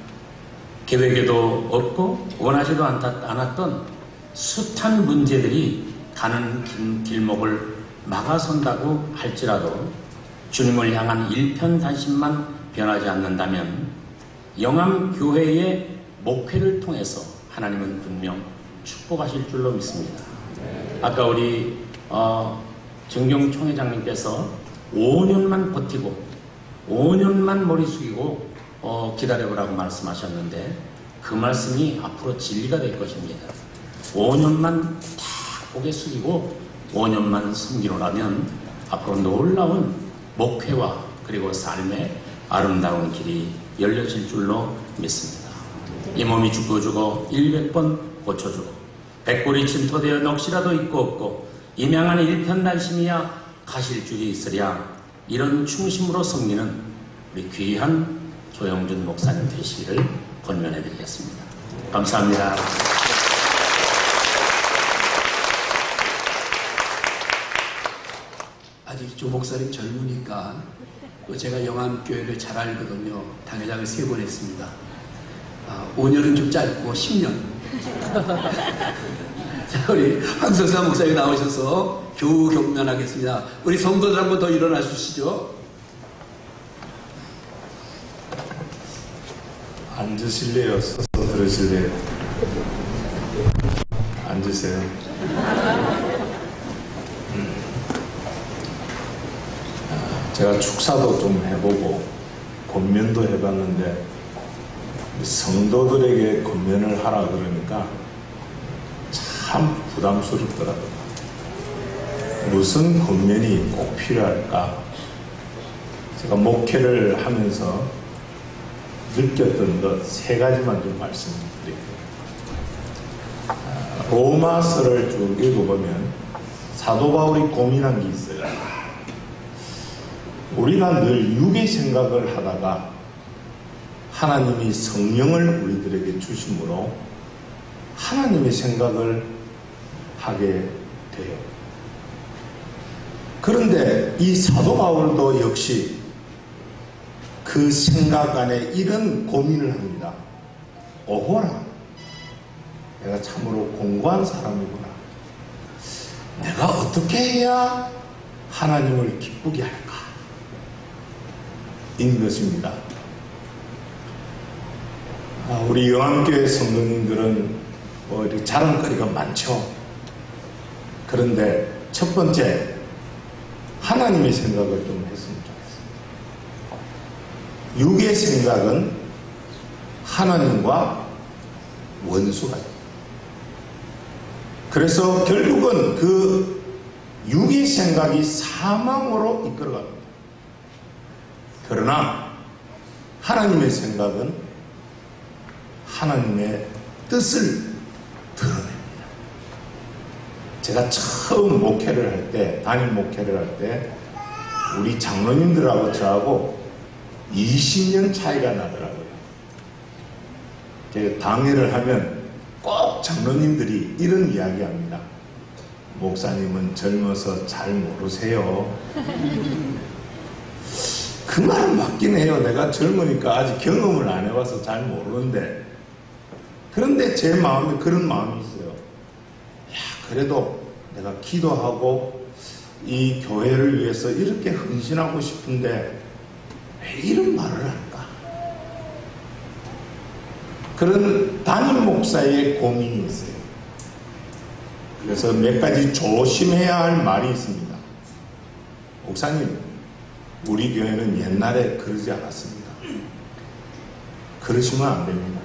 계획에도 없고 원하지도 않았던 숱한 문제들이 가는 길목을 막아선다고 할지라도 주님을 향한 일편단심만 변하지 않는다면 영암교회의 목회를 통해서 하나님은 분명 축복하실 줄로 믿습니다. 아까 우리 정경 총회장님께서 5년만 버티고 5년만 머리 숙이고 기다려보라고 말씀하셨는데 그 말씀이 앞으로 진리가 될 것입니다. 5년만 다 고개 숙이고 5년만 섬기노라면 앞으로 놀라운 목회와 그리고 삶의 아름다운 길이 열려질 줄로 믿습니다. 이 몸이 죽고 죽어 100번 고쳐주고 백골이 침토되어 넋이라도 있고 없고 임양한 일편단심이야 가실 줄이 있으랴. 이런 충심으로 섬기는 우리 귀한 조영준 목사님 되시기를 권면해 드리겠습니다. 감사합니다. 아직 조 목사님 젊으니까 또 제가 영암교회를 잘 알거든요. 당회장을 3번 했습니다. 5년은 좀 짧고 10년. 자, 우리 황성사 목사님 나오셔서 교우 격면하겠습니다. 우리 성도들 한 번 더 일어나 주시죠. 앉으실래요? 서서 들으실래요? 앉으세요. 제가 축사도 좀 해보고 권면도 해봤는데 성도들에게 권면을 하라 그러니까 참 부담스럽더라고요. 무슨 권면이 꼭 필요할까? 제가 목회를 하면서 느꼈던 것 3가지만 좀 말씀드릴게요. 로마서를 쭉 읽어보면 사도 바울이 고민한 게 있어요. 우리가 늘 육의 생각을 하다가 하나님이 성령을 우리들에게 주심으로 하나님의 생각을 하게 돼요. 그런데 이 사도 바울도 역시 그 생각 안에 이런 고민을 합니다. 오호라, 내가 참으로 공고한 사람이구나. 내가 어떻게 해야 하나님을 기쁘게 할까? 인 것입니다. 우리 영암교회 성도님들은 뭐 이렇게 자랑거리가 많죠. 그런데 첫 번째, 하나님의 생각을 좀 했으면 좋겠습니다. 육의 생각은 하나님과 원수가 됩니다. 그래서 결국은 그 육의 생각이 사망으로 이끌어갑니다. 그러나 하나님의 생각은 하나님의 뜻을 드러냅니다. 제가 처음 목회를 할 때, 담임 목회를 할 때 우리 장로님들하고 저하고 20년 차이가 나더라고요. 제가 당회를 하면 꼭 장로님들이 이런 이야기합니다. 목사님은 젊어서 잘 모르세요. 그 말은 맞긴 해요. 내가 젊으니까 아직 경험을 안 해봐서 잘 모르는데, 그런데 제 마음에 그런 마음이 있어요. 야, 그래도 내가 기도하고 이 교회를 위해서 이렇게 헌신하고 싶은데 왜 이런 말을 할까? 그런 담임 목사의 고민이 있어요. 그래서 몇 가지 조심해야 할 말이 있습니다. 목사님, 우리 교회는 옛날에 그러지 않았습니다. 그러시면 안 됩니다.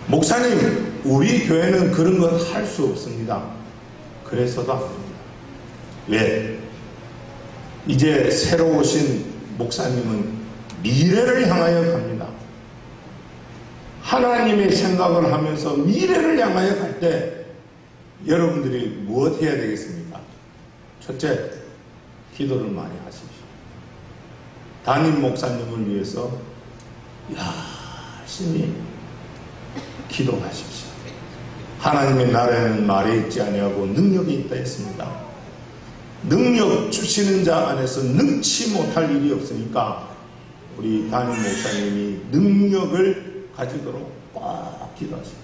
목사님, 우리 교회는 그런 것 할 수 없습니다. 그래서도 안 됩니다. 왜? 이제 새로 오신 목사님은 미래를 향하여 갑니다. 하나님의 생각을 하면서 미래를 향하여 갈 때 여러분들이 무엇 해야 되겠습니까? 첫째, 기도를 많이 하십시오. 담임 목사님을 위해서 열심히 기도하십시오. 하나님의 나라에는 말에 있지 아니하고 능력이 있다 했습니다. 능력 주시는 자 안에서 능치 못할 일이 없으니까 우리 담임 목사님이 능력을 가지도록 꽉 기도하십시오.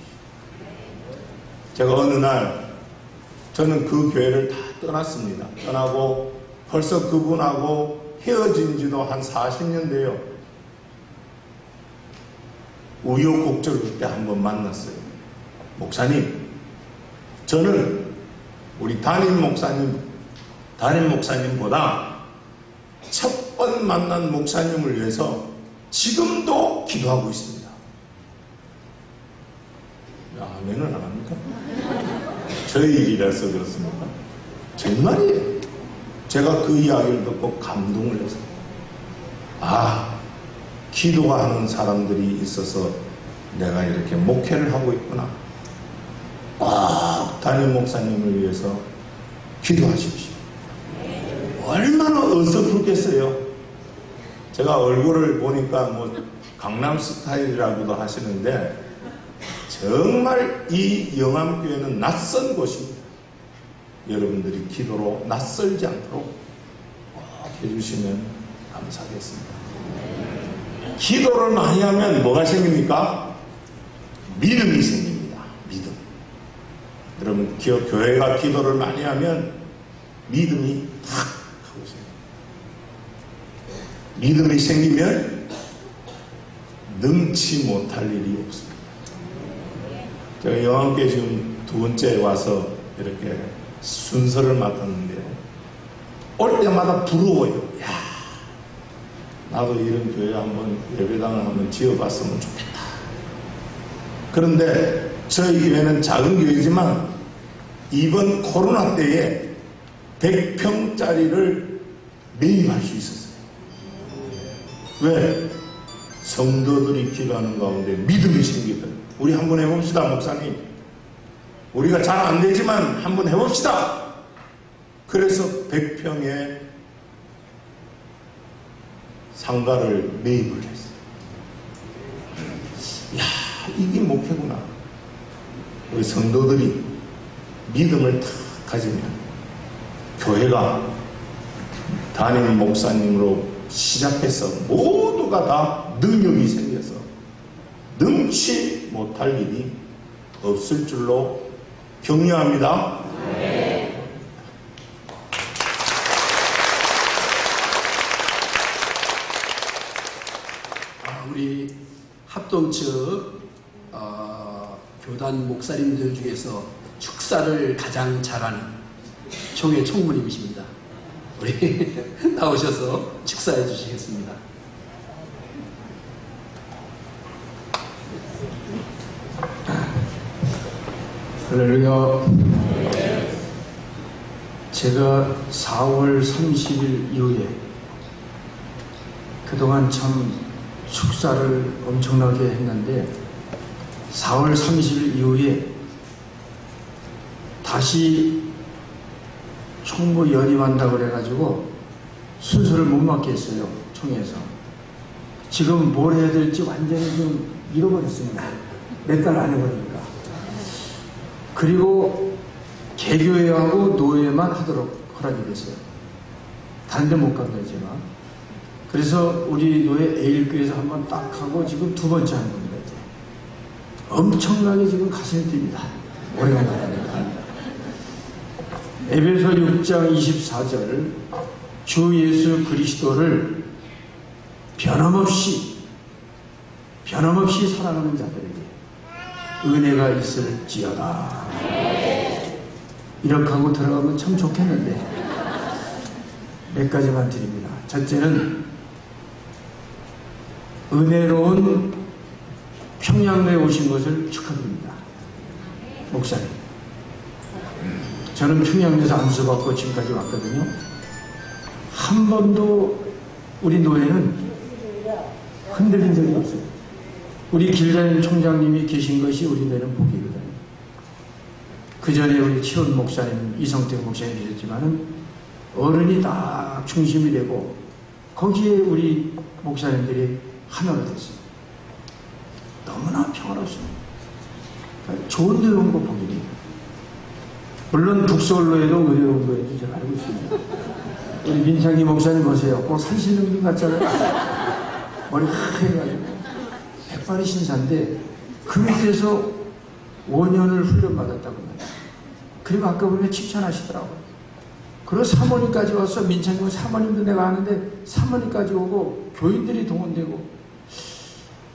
제가 어느 날 저는 그 교회를 다 떠났습니다. 떠나고 벌써 그분하고 헤어진 지도 한 40년 돼요. 우여곡절 그때 한번 만났어요. 목사님, 저는 우리 담임 목사님보다 첫 번 만난 목사님을 위해서 지금도 기도하고 있습니다. 아멘을 안 합니까? 저희 일이라서 그렇습니까? 정말이에요. 제가 그 이야기를 듣고 감동을 해서 기도가 하는 사람들이 있어서 내가 이렇게 목회를 하고 있구나. 담임 목사님을 위해서 기도하십시오. 얼마나 어설프겠어요. 제가 얼굴을 보니까 뭐 강남 스타일이라고도 하시는데 정말 이 영암교회는 낯선 곳입니다. 여러분들이 기도로 낯설지 않도록 꼭 해주시면 감사하겠습니다. 기도를 많이 하면 뭐가 생깁니까? 믿음이 생깁니다. 믿음. 여러분, 교회가 기도를 많이 하면 믿음이 탁 하고 생깁니다. 믿음이 생기면 능치 못할 일이 없습니다. 제가 영암교회 지금 2번째 와서 이렇게 순서를 맡았는데요. 올 때마다 부러워요. 나도 이런 교회 한번 예배당을 한번 지어봤으면 좋겠다. 그런데 저희 교회는 작은 교회지만 이번 코로나 때에 100평짜리를 매입할 수 있었어요. 왜? 성도들이 기도하는 가운데 믿음이 생기더라고요. 우리 한번 해봅시다, 목사님. 우리가 잘 안 되지만 한번 해봅시다. 그래서 100평의 상가를 매입을 했어요. 이게 목회구나. 우리 성도들이 믿음을 탁 가지면 교회가 담임 목사님으로 시작해서 모두가 다 능력이 생겨서 능치 못할 일이 없을 줄로 격려합니다. 우리 합동 측 교단 목사님들 중에서 축사를 가장 잘하는 총회 총무님이십니다. 우리 나오셔서 축사해 주시겠습니다. 할렐루야. 제가 4월 30일 이후에 그동안 참 축사를 엄청나게 했는데 4월 30일 이후에 다시 총무 연임한다고 그래가지고 순서를 못 맡게 했어요. 총회에서. 지금 뭘 해야 될지 완전히 좀 잃어버렸습니다. 몇 달 안 해보니까. 그리고 개교회하고 노예만 하도록 허락이 됐어요. 다른 데 못 간 거예요, 제가. 그래서 우리 노예 에일교에서 한번 딱 하고 지금 두 번째 하는 겁니다. 이제. 엄청나게 지금 가슴이 뜁니다. 오래간만에 합니다. 에베소 6장 24절 주 예수 그리스도를 변함없이 사랑하는 자들에게 은혜가 있을지어다. 이렇게 하고 들어가면 참 좋겠는데 몇 가지만 드립니다. 첫째는 은혜로운 평양에 오신 것을 축하드립니다. 목사님, 저는 평양에서 안수받고 지금까지 왔거든요. 한 번도 우리 노예는 흔들린 적이 없어요. 우리 길자인 총장님이 계신 것이 우리 노예는 복이거든요. 그 전에 우리 치원 목사님, 이성택 목사님 계셨지만은 어른이 다 중심이 되고 거기에 우리 목사님들이 하나가 됐어요. 너무나 평화롭습니다. 그러니까 좋은 데 온 거 복이에요. 물론 북서울로에도 의료원 거에도 제가 알고 있습니다. 우리 민창기 목사님 보세요. 꼭 산신령님 같잖아요. 머리 하얘가지고 백발이 신사인데 그 밑에서 5년을 훈련받았다고 합니다. 그리고 아까 보면 칭찬하시더라고요. 그리고 사모님까지 와서 민창기 사모님도 내가 아는데 사모님까지 오고 교인들이 동원되고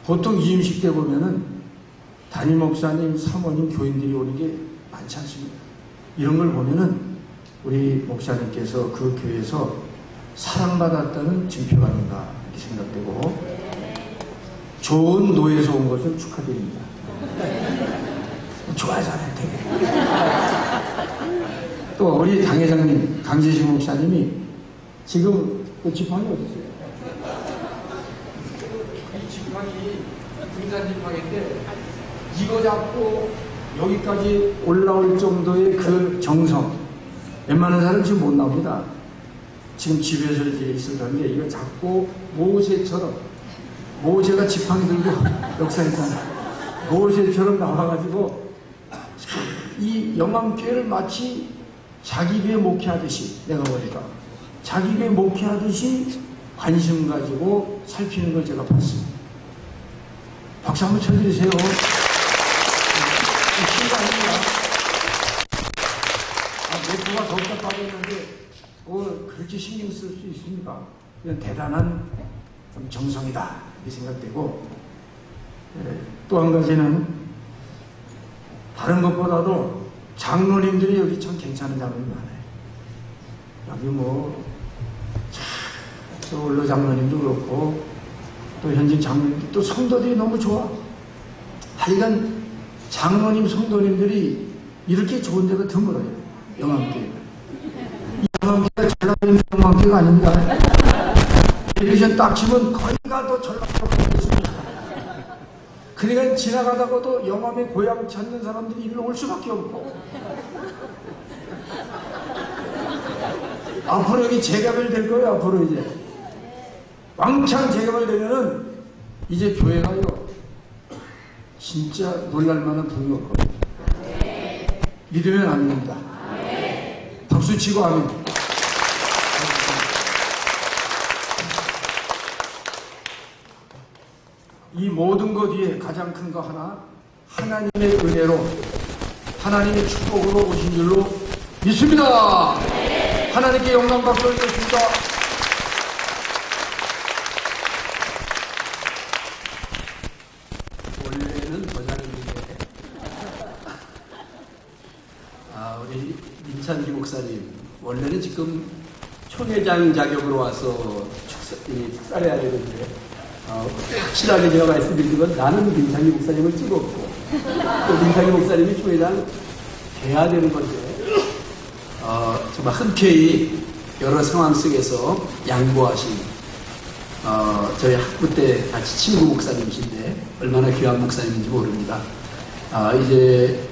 보통 이임식 때 보면은 담임 목사님, 사모님, 교인들이 오는 게 많지 않습니다. 이런 걸 보면은 우리 목사님께서 그 교회에서 사랑받았다는 증표가 아닌가 이렇게 생각되고 좋은 노예에서 온 것을 축하드립니다. 좋아하잖아요, 되게. 또 우리 당회장님, 강재식 목사님이 지금 그 지팡이 어디 있어요? 이 지팡이 등산 지팡이인데 이거 잡고 여기까지 올라올 정도의 그 정성, 웬만한 사람은 지금 못 나옵니다. 지금 집에서 이렇게 있었는데 이거 잡고 모세가 지팡이 들고 역사했잖아요. 모세처럼 나와가지고 이 영암교회를 마치 자기 교회 목회하듯이, 내가 보니까 자기 교회 목회하듯이 관심 가지고 살피는 걸 제가 봤습니다. 박수 한번 쳐드리세요. 맥주가 더욱더 빠졌는데 그렇게 신경 쓸 수 있습니까? 이건 대단한 정성이다 이렇게 생각되고, 또 한 가지는 다른 것보다도 장로님들이 여기 참 괜찮은 장로님 많아요. 여기 또 원로 장로님도 그렇고 또 현직 장로님들, 또 성도들이 너무 좋아. 하여간 장로님, 성도님들이 이렇게 좋은 데가 드물어요. 영암교회가. 이 영암교회가 전라도의 영암교회가 아닙니다. 텔레비전 딱 치면 거기가 또 전라도가 있습니다. 그러니까 지나가다가도 영암의 고향 찾는 사람들이 이리로 올 수밖에 없고, 앞으로 여기 재개발될 거예요. 앞으로 이제 왕창 재개발되면은 이제 교회가요 진짜 놀랄만한 분이 올 겁니다. 믿으면 안 됩니다. 박수 치고 아멘. 이 모든 것 위에 가장 큰 거 하나, 하나님의 은혜로, 하나님의 축복으로 오신 줄로 믿습니다. 하나님께 영광 박수 올리겠습니다. 우리 민찬기 목사님, 원래는 지금 총회장 자격으로 와서 축사해야 되는데, 확실하게 제가 말씀드린 건 나는 민찬기 목사님을 찍었고, 또 민찬기 목사님이 총회장 돼야 되는 건데, 정말 흔쾌히 여러 상황 속에서 양보하신, 저희 학부 때 같이 친구 목사님이신데, 얼마나 귀한 목사님인지 모릅니다. 이제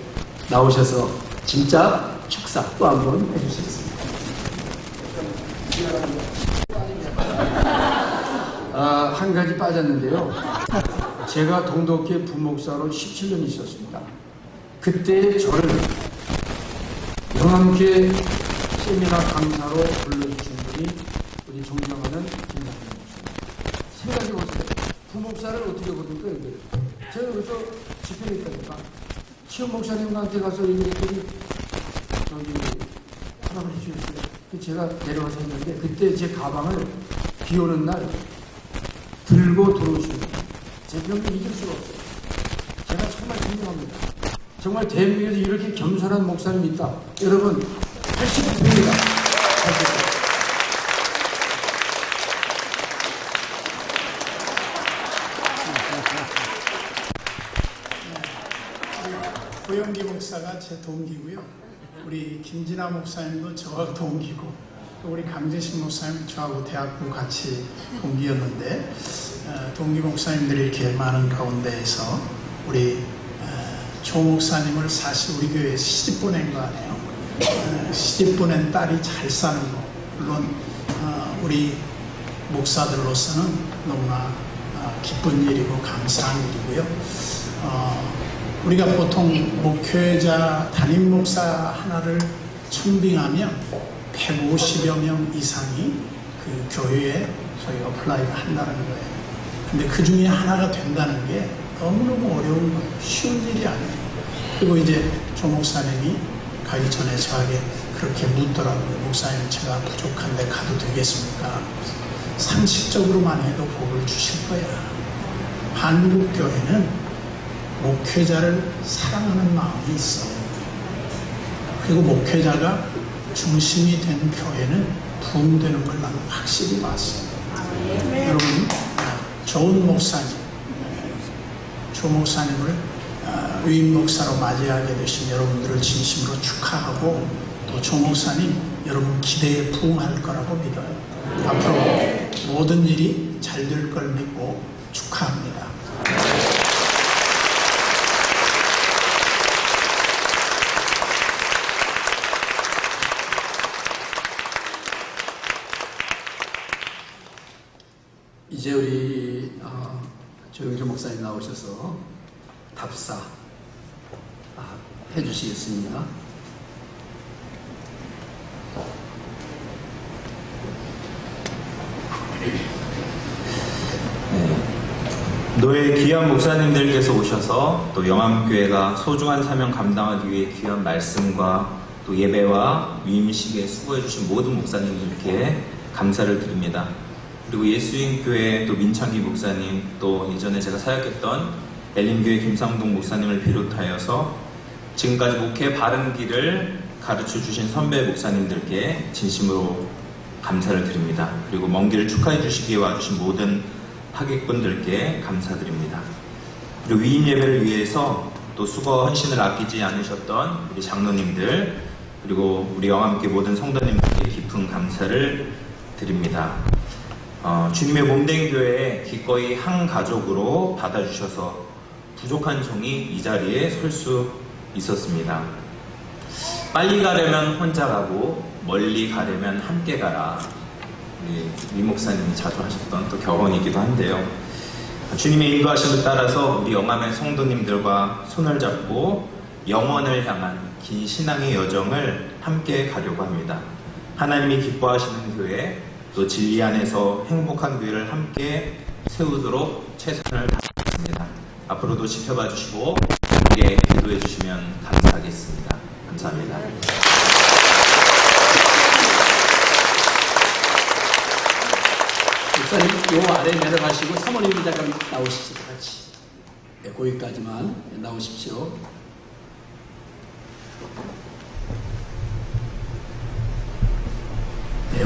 나오셔서 진짜 축사 또 한 번 해주시겠습니다. 한 가지 빠졌는데요. 제가 동덕회 부목사로 17년 있었습니다. 그때 저를 영암교회 세미나 강사로 불러주신 분이 우리 존경하는 김남현 목사님. 생각해보세요. 부목사를 어떻게 보든가 여기. 제가 그래서 집회를 했다니까. 시험 목사님한테 가서 얘기했더니 저기 하라고 해주셨어요. 제가 내려와서 했는데 그때 제 가방을 비 오는 날 들고 들어오시는 제 병을 잊을 수가 없어요. 제가 정말 존경합니다. 정말 대한민국에서 이렇게 겸손한 목사님이 있다. 여러분 80%입니다. 80%. 고영기 목사가 제 동기고요. 우리 김진아 목사님도 저하고 동기고, 또 우리 강재신 목사님 저하고 대학부 같이 동기였는데, 동기 목사님들이 이렇게 많은 가운데에서 우리 조 목사님을 사실 우리 교회에 시집 보낸 거 아니에요. 시집 보낸 딸이 잘 사는 거, 물론 우리 목사들로서는 너무나 기쁜 일이고 감사한 일이고요. 우리가 보통 목회자 담임 목사 하나를 청빙하면 150여 명 이상이 그 교회에 저희 어플라이를 한다는 거예요. 근데 그 중에 하나가 된다는 게 너무너무 어려운 거예요. 쉬운 일이 아니에요. 그리고 이제 조 목사님이 가기 전에 저에게 그렇게 묻더라고요. 목사님, 제가 부족한데 가도 되겠습니까? 상식적으로만 해도 복을 주실 거야. 한국 교회는 목회자를 사랑하는 마음이 있어. 그리고 목회자가 중심이 된 교회는 부흥되는 걸 나는 확실히 봤어요. 여러분, 좋은 목사님, 조 목사님을 위임 목사로 맞이하게 되신 여러분들을 진심으로 축하하고, 또 조 목사님 여러분 기대에 부응할 거라고 믿어요. 앞으로 모든 일이 잘 될 걸 믿고 축하합니다. 이제 우리 조영주 목사님 나오셔서 답사 해주시겠습니다. 노예 귀한 목사님들께서 오셔서 또 영암교회가 소중한 사명 감당하기 위해 귀한 말씀과 또 예배와 위임식에 수고해 주신 모든 목사님들께 감사를 드립니다. 그리고 예수인교회 또 민창기 목사님, 또 이전에 제가 사역했던 엘림교회 김상동 목사님을 비롯하여서 지금까지 목회 바른 길을 가르쳐 주신 선배 목사님들께 진심으로 감사를 드립니다. 그리고 먼 길을 축하해 주시기에 와주신 모든 하객분들께 감사드립니다. 그리고 위임 예배를 위해서 또 수고와 헌신을 아끼지 않으셨던 우리 장로님들, 그리고 우리 영암교회 모든 성도님들께 깊은 감사를 드립니다. 주님의 몸된 교회에 기꺼이 한 가족으로 받아주셔서 부족한 종이 이 자리에 설 수 있었습니다. 빨리 가려면 혼자 가고 멀리 가려면 함께 가라. 우리 위 목사님이 자주 하셨던 또 격언이기도 한데요. 주님의 인도하심을 따라서 우리 영암의 성도님들과 손을 잡고 영원을 향한 긴 신앙의 여정을 함께 가려고 합니다. 하나님이 기뻐하시는 교회, 또 진리 안에서 행복한 교회를 함께 세우도록 최선을 다하겠습니다. 앞으로도 지켜봐 주시고 함께 기도해 주시면 감사하겠습니다. 감사합니다. 목사님 요 아래 내려가시고 사모님이 잠깐 나오시죠. 같이. 네, 거기까지만 나오십시오.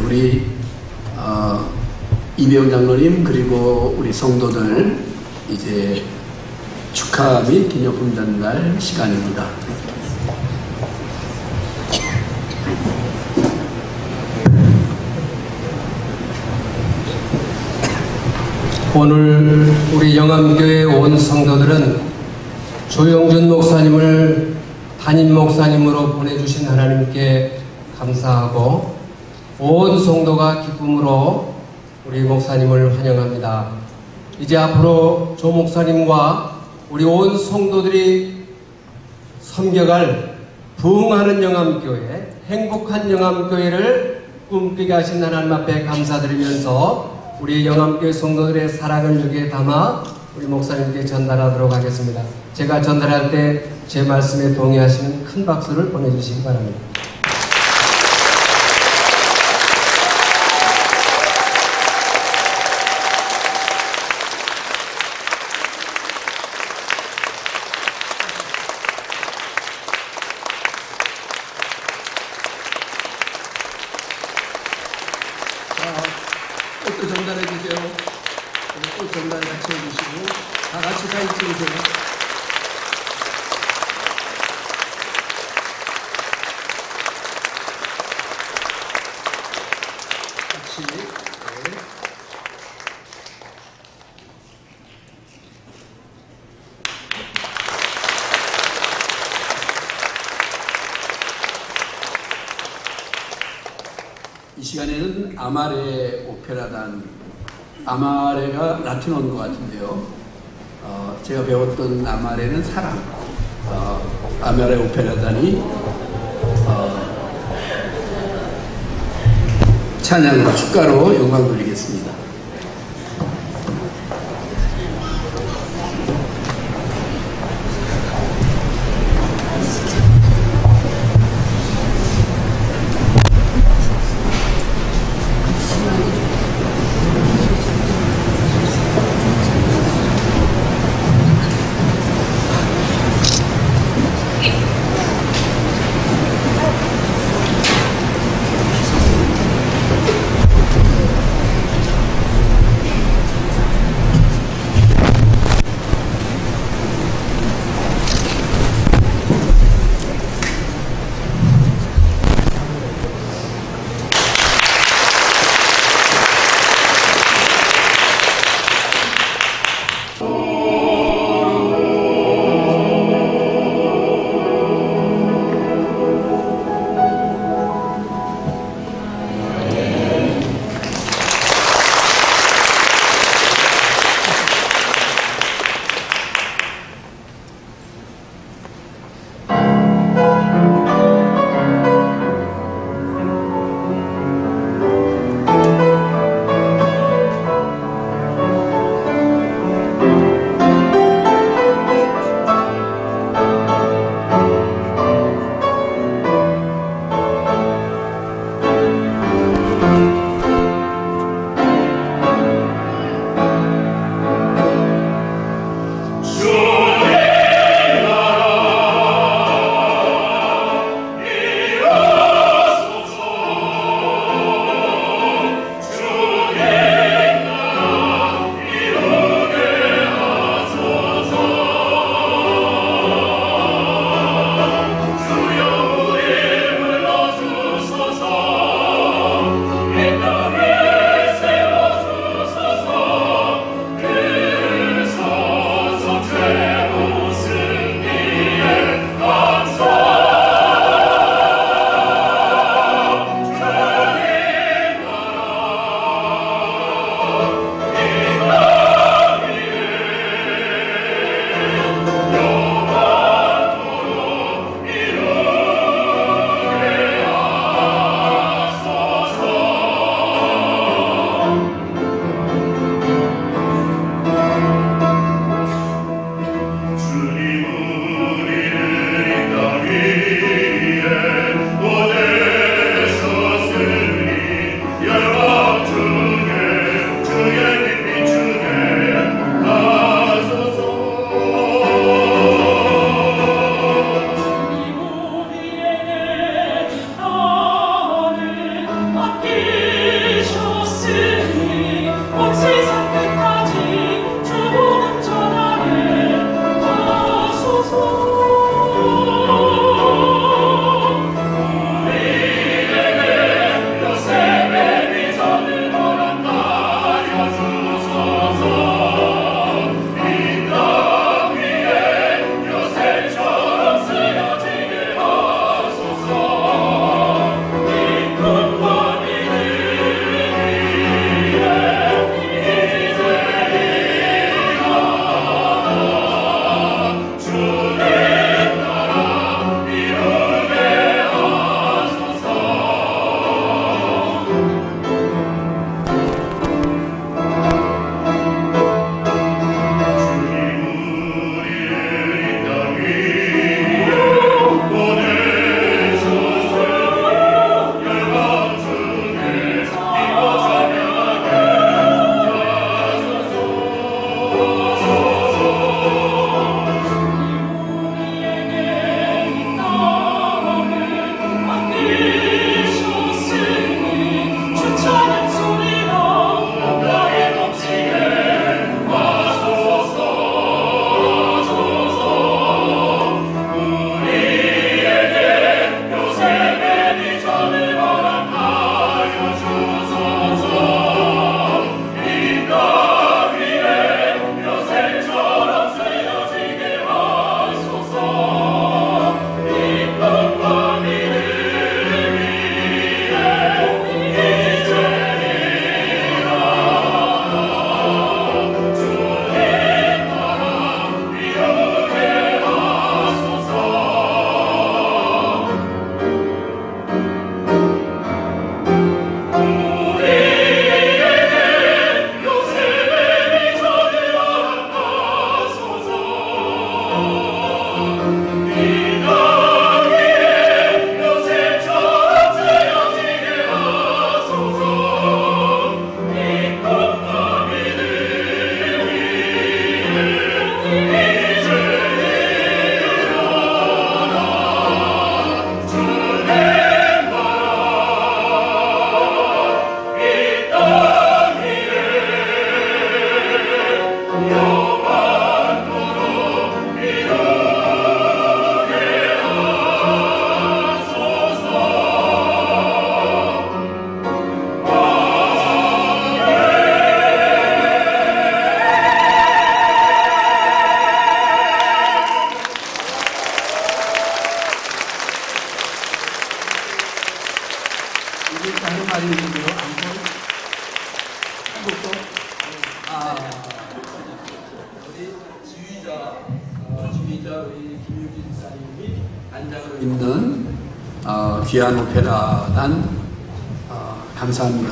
우리 이배훈 장로님 그리고 우리 성도들 이제 축하 및 기념품 전달 시간입니다. 오늘 우리 영암교회 온 성도들은 조영준 목사님을 담임 목사님으로 보내주신 하나님께 감사하고 온 성도가 기쁨으로 우리 목사님을 환영합니다. 이제 앞으로 조 목사님과 우리 온 성도들이 섬겨갈 부흥하는 영암교회, 행복한 영암교회를 꿈꾸게 하신 하나님 앞에 감사드리면서 우리 영암교회 성도들의 사랑을 여기에 담아 우리 목사님께 전달하도록 하겠습니다. 제가 전달할 때 제 말씀에 동의하시는 큰 박수를 보내주시기 바랍니다. 꽃도 전달해 주세요. 꽃 전달 같이 해주시고 다 같이 사진 찍으세요. 같이. 네. 이 시간에는 아마레 오페라단, 아마레가 라틴어인 것 같은데요. 제가 배웠던 아마레는 사랑. 아마레 오페라단이 찬양과 축가로 영광 돌리겠습니다. 이렇게 하는 말이 있는데요. 한국도 우리 지휘자 우리 김유진 사님이 단장으로 있는 귀한 오페라단 감사합니다.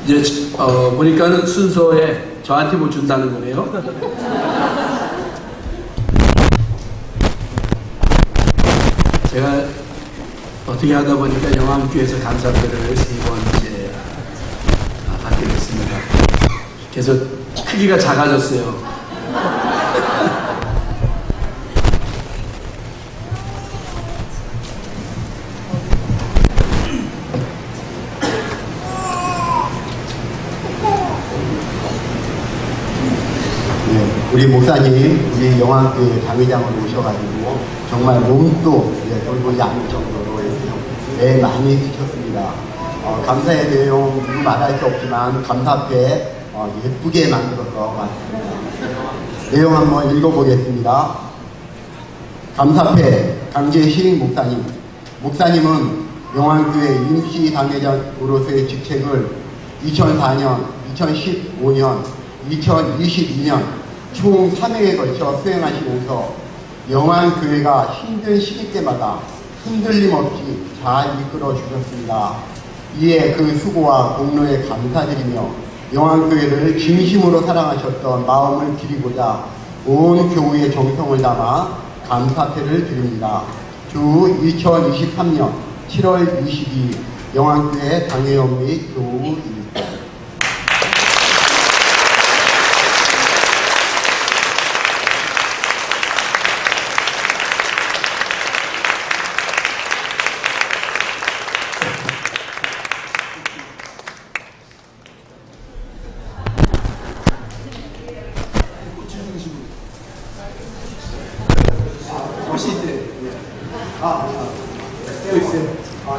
이제 보니까는 순서에 저한테 뭐 준다는 거네요. 제가 어떻게 하다 보니까 영암교회에서 감사패를 3번째 받게 됐습니다. 그래서 크기가 작아졌어요. 우리 목사님, 우리 영암교회 당회장으로 오셔가지고 정말 몸도 돌보지 않을 정도로 애 많이 지켰습니다. 감사의 내용 누구 말할 수 없지만 감사패 예쁘게 만들어서 왔습니다. 내용 한번 읽어보겠습니다. 감사패 강재식 목사님. 목사님은 영암교회 임시 당회장으로서의 직책을 2004년, 2015년, 2022년 총 3회에 걸쳐 수행하시면서 영암교회가 힘든 시기 때마다 흔들림 없이 잘 이끌어 주셨습니다. 이에 그 수고와 공로에 감사드리며 영암교회를 진심으로 사랑하셨던 마음을 드리고자 온 교우의 정성을 담아 감사패를 드립니다. 주 2023년 7월 22일 영암교회 당회원 및 교우입니다.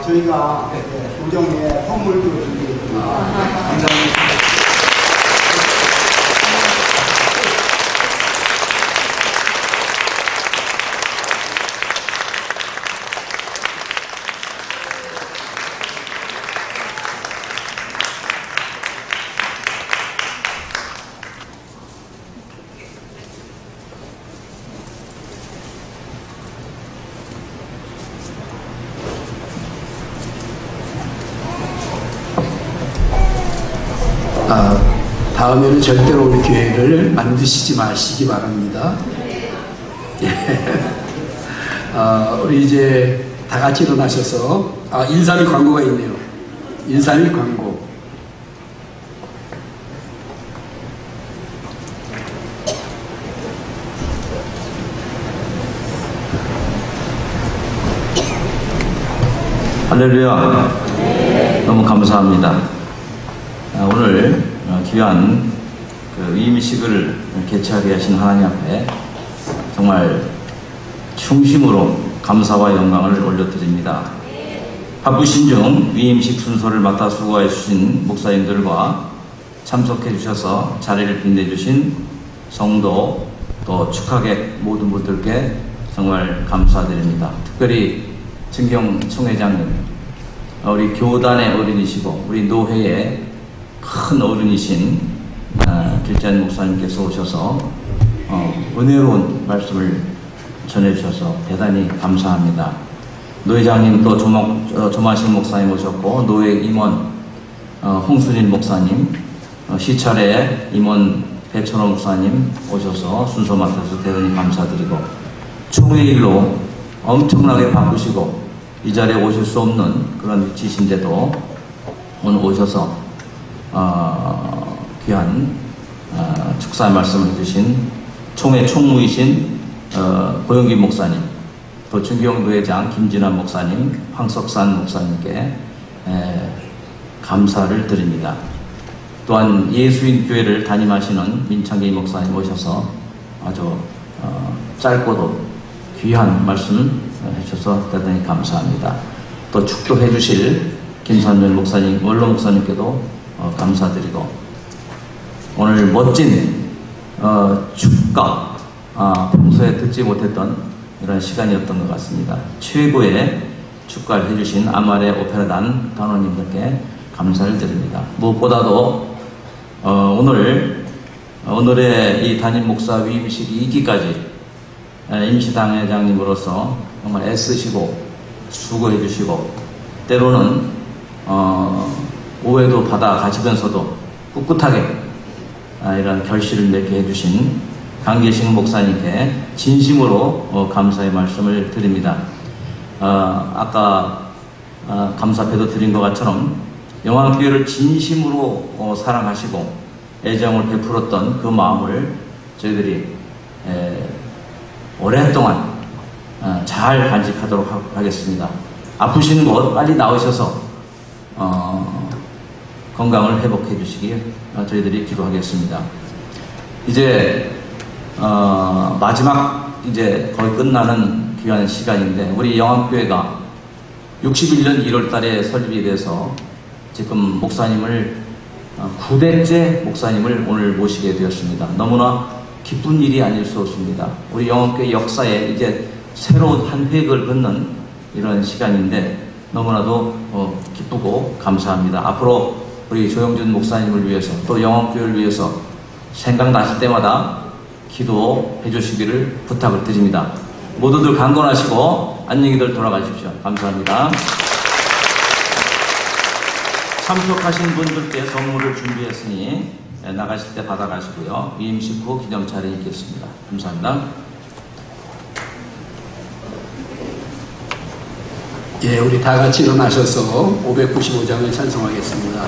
저희가 조정에 선물도 준비했습니다. 감사합니다. 다음에는 절대로 우리 교회를 만드시지 마시기 바랍니다. 우리 이제 다 같이 일어나셔서 인삼이 광고가 있네요. 인삼이 광고. 할렐루야. 너무 감사합니다. 오늘 귀한 위임식을 개최하게 하신 하나님 앞에 정말 충심으로 감사와 영광을 올려드립니다. 바쁘신 중 위임식 순서를 맡아 수고해 주신 목사님들과 참석해 주셔서 자리를 빛내주신 성도 또 축하객 모든 분들께 정말 감사드립니다. 특별히 증경 총회장님, 우리 교단의 어른이시고 우리 노회의 큰 어른이신 길자인 목사님께서 오셔서 은혜로운 말씀을 전해주셔서 대단히 감사합니다. 노회장님 또 조마신 목사님 오셨고 노회 임원 홍순일 목사님, 시찰에 임원 배철호 목사님 오셔서 순서 맡아서 대단히 감사드리고 총회 일로 엄청나게 바쁘시고 이 자리에 오실 수 없는 그런 위치신데도 오늘 오셔서 귀한 축사 말씀을 해주신 총회 총무이신 고영기 목사님, 또 중경노회장 김진환 목사님, 황석산 목사님께 감사를 드립니다. 또한 예수인교회를 담임하시는 민창기 목사님 오셔서 아주 짧고도 귀한 말씀 해주셔서 대단히 감사합니다. 또 축도해 주실 김선열 목사님, 원로 목사님께도 감사드리고 오늘 멋진 축가 평소에 듣지 못했던 이런 시간이었던 것 같습니다. 최고의 축가를 해주신 아마레 오페라단 단원님들께 감사를 드립니다. 무엇보다도 오늘의 이 담임 목사 위임식이 있기까지 임시당회장님으로서 정말 애쓰시고 수고해 주시고 때로는 오해도 받아 가시면서도 꿋꿋하게 이런 결실을 맺게 해주신 강계식 목사님께 진심으로 감사의 말씀을 드립니다. 아까 감사패도 드린 것 같처럼 영암교회를 진심으로 사랑하시고 애정을 베풀었던 그 마음을 저희들이 오랫동안 잘 간직하도록 하겠습니다. 아프신 곳 빨리 나으셔서 건강을 회복해 주시길 저희들이 기도하겠습니다. 이제 마지막 이제 거의 끝나는 귀한 시간인데 우리 영암교회가 61년 1월 달에 설립이 돼서 지금 목사님을 9대째 목사님을 오늘 모시게 되었습니다. 너무나 기쁜 일이 아닐 수 없습니다. 우리 영암교회 역사에 이제 새로운 한 획을 긋는 이런 시간인데 너무나도 기쁘고 감사합니다. 앞으로 우리 조영준 목사님을 위해서 또 영암교회를 위해서 생각나실 때마다 기도해 주시기를 부탁을 드립니다. 모두들 강건하시고 안녕히들 돌아가십시오. 감사합니다. 참석하신 분들께 선물을 준비했으니 나가실 때 받아가시고요. 위임식 후 기념차례 있겠습니다. 감사합니다. 예, 우리 다 같이 일어나셔서 595장을 찬송하겠습니다.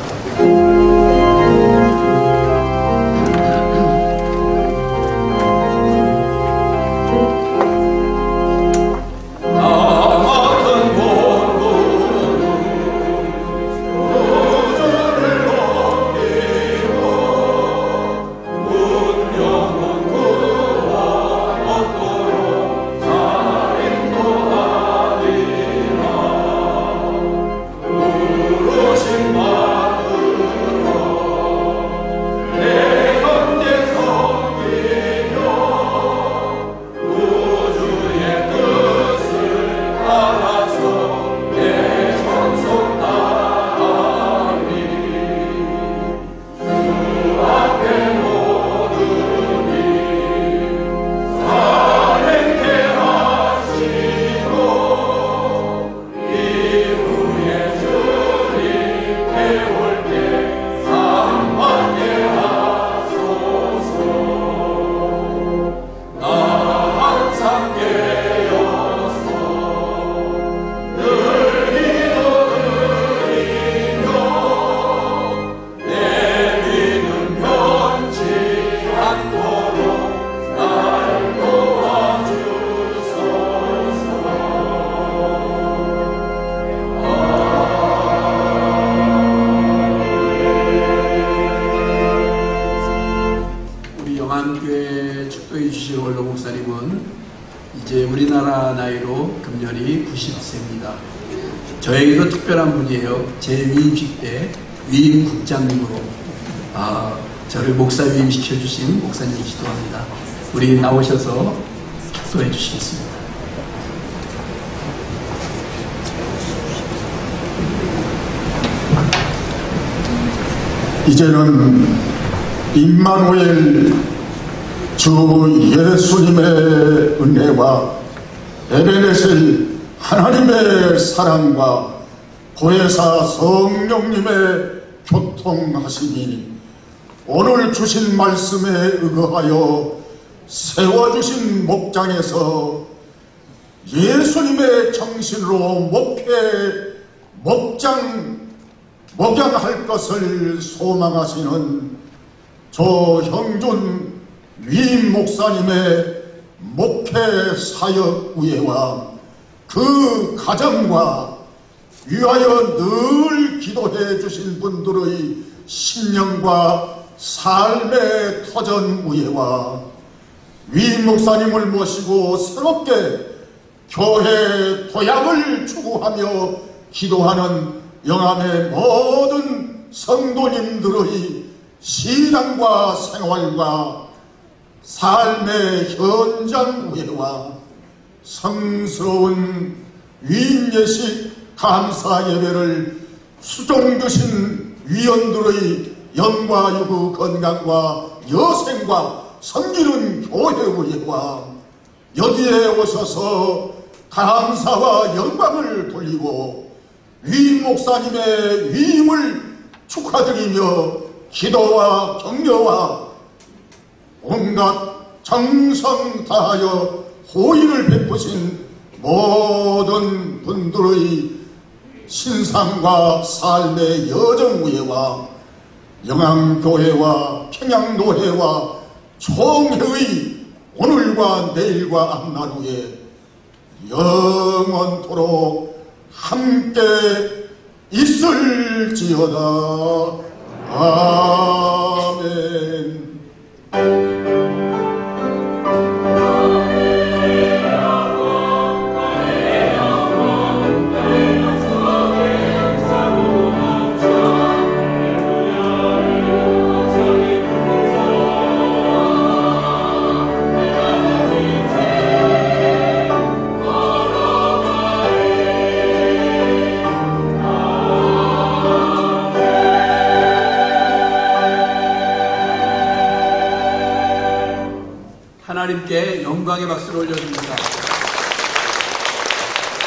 영암교회 축도해 주신 원로 목사님은 이제 우리나라 나이로 금년이 90세입니다. 저에게도 특별한 분이에요. 제 위임식 때 위임국장님으로 저를 목사 위임시켜 주신 목사님이시기도 합니다. 우리 나오셔서 축도해 주시겠습니다. 이제는 임마누엘 주 예수님의 은혜와 에베네셀 하나님의 사랑과 보혜사 성령님의 교통하심이 오늘 주신 말씀에 의거하여 세워주신 목장에서 예수님의 정신으로 목양할 것을 소망하시는 조형준 위임 목사님의 목회 사역 우애와 그 가정과 위하여 늘 기도해 주신 분들의 신령과 삶의 터전 우애와 위임 목사님을 모시고 새롭게 교회 도약을 추구하며 기도하는 영암의 모든 성도님들의 신앙과 생활과 삶의 현장 우애와 성스러운 위임 예식 감사 예배를 수종드신 위원들의 영과 유구 건강과 여생과 섬기는 교회의회와 여기에 오셔서 감사와 영광을 돌리고 위임 목사님의 위임을 축하드리며 기도와 격려와 온갖 정성 다하여 호의를 베푸신 모든 분들의 신상과 삶의 여정우회와 영암교회와 평양노회와 총회의 오늘과 내일과 앞나루에 영원토록 함께 있을지어다. 아멘. 하나님께 영광의 박수를 올려드립니다.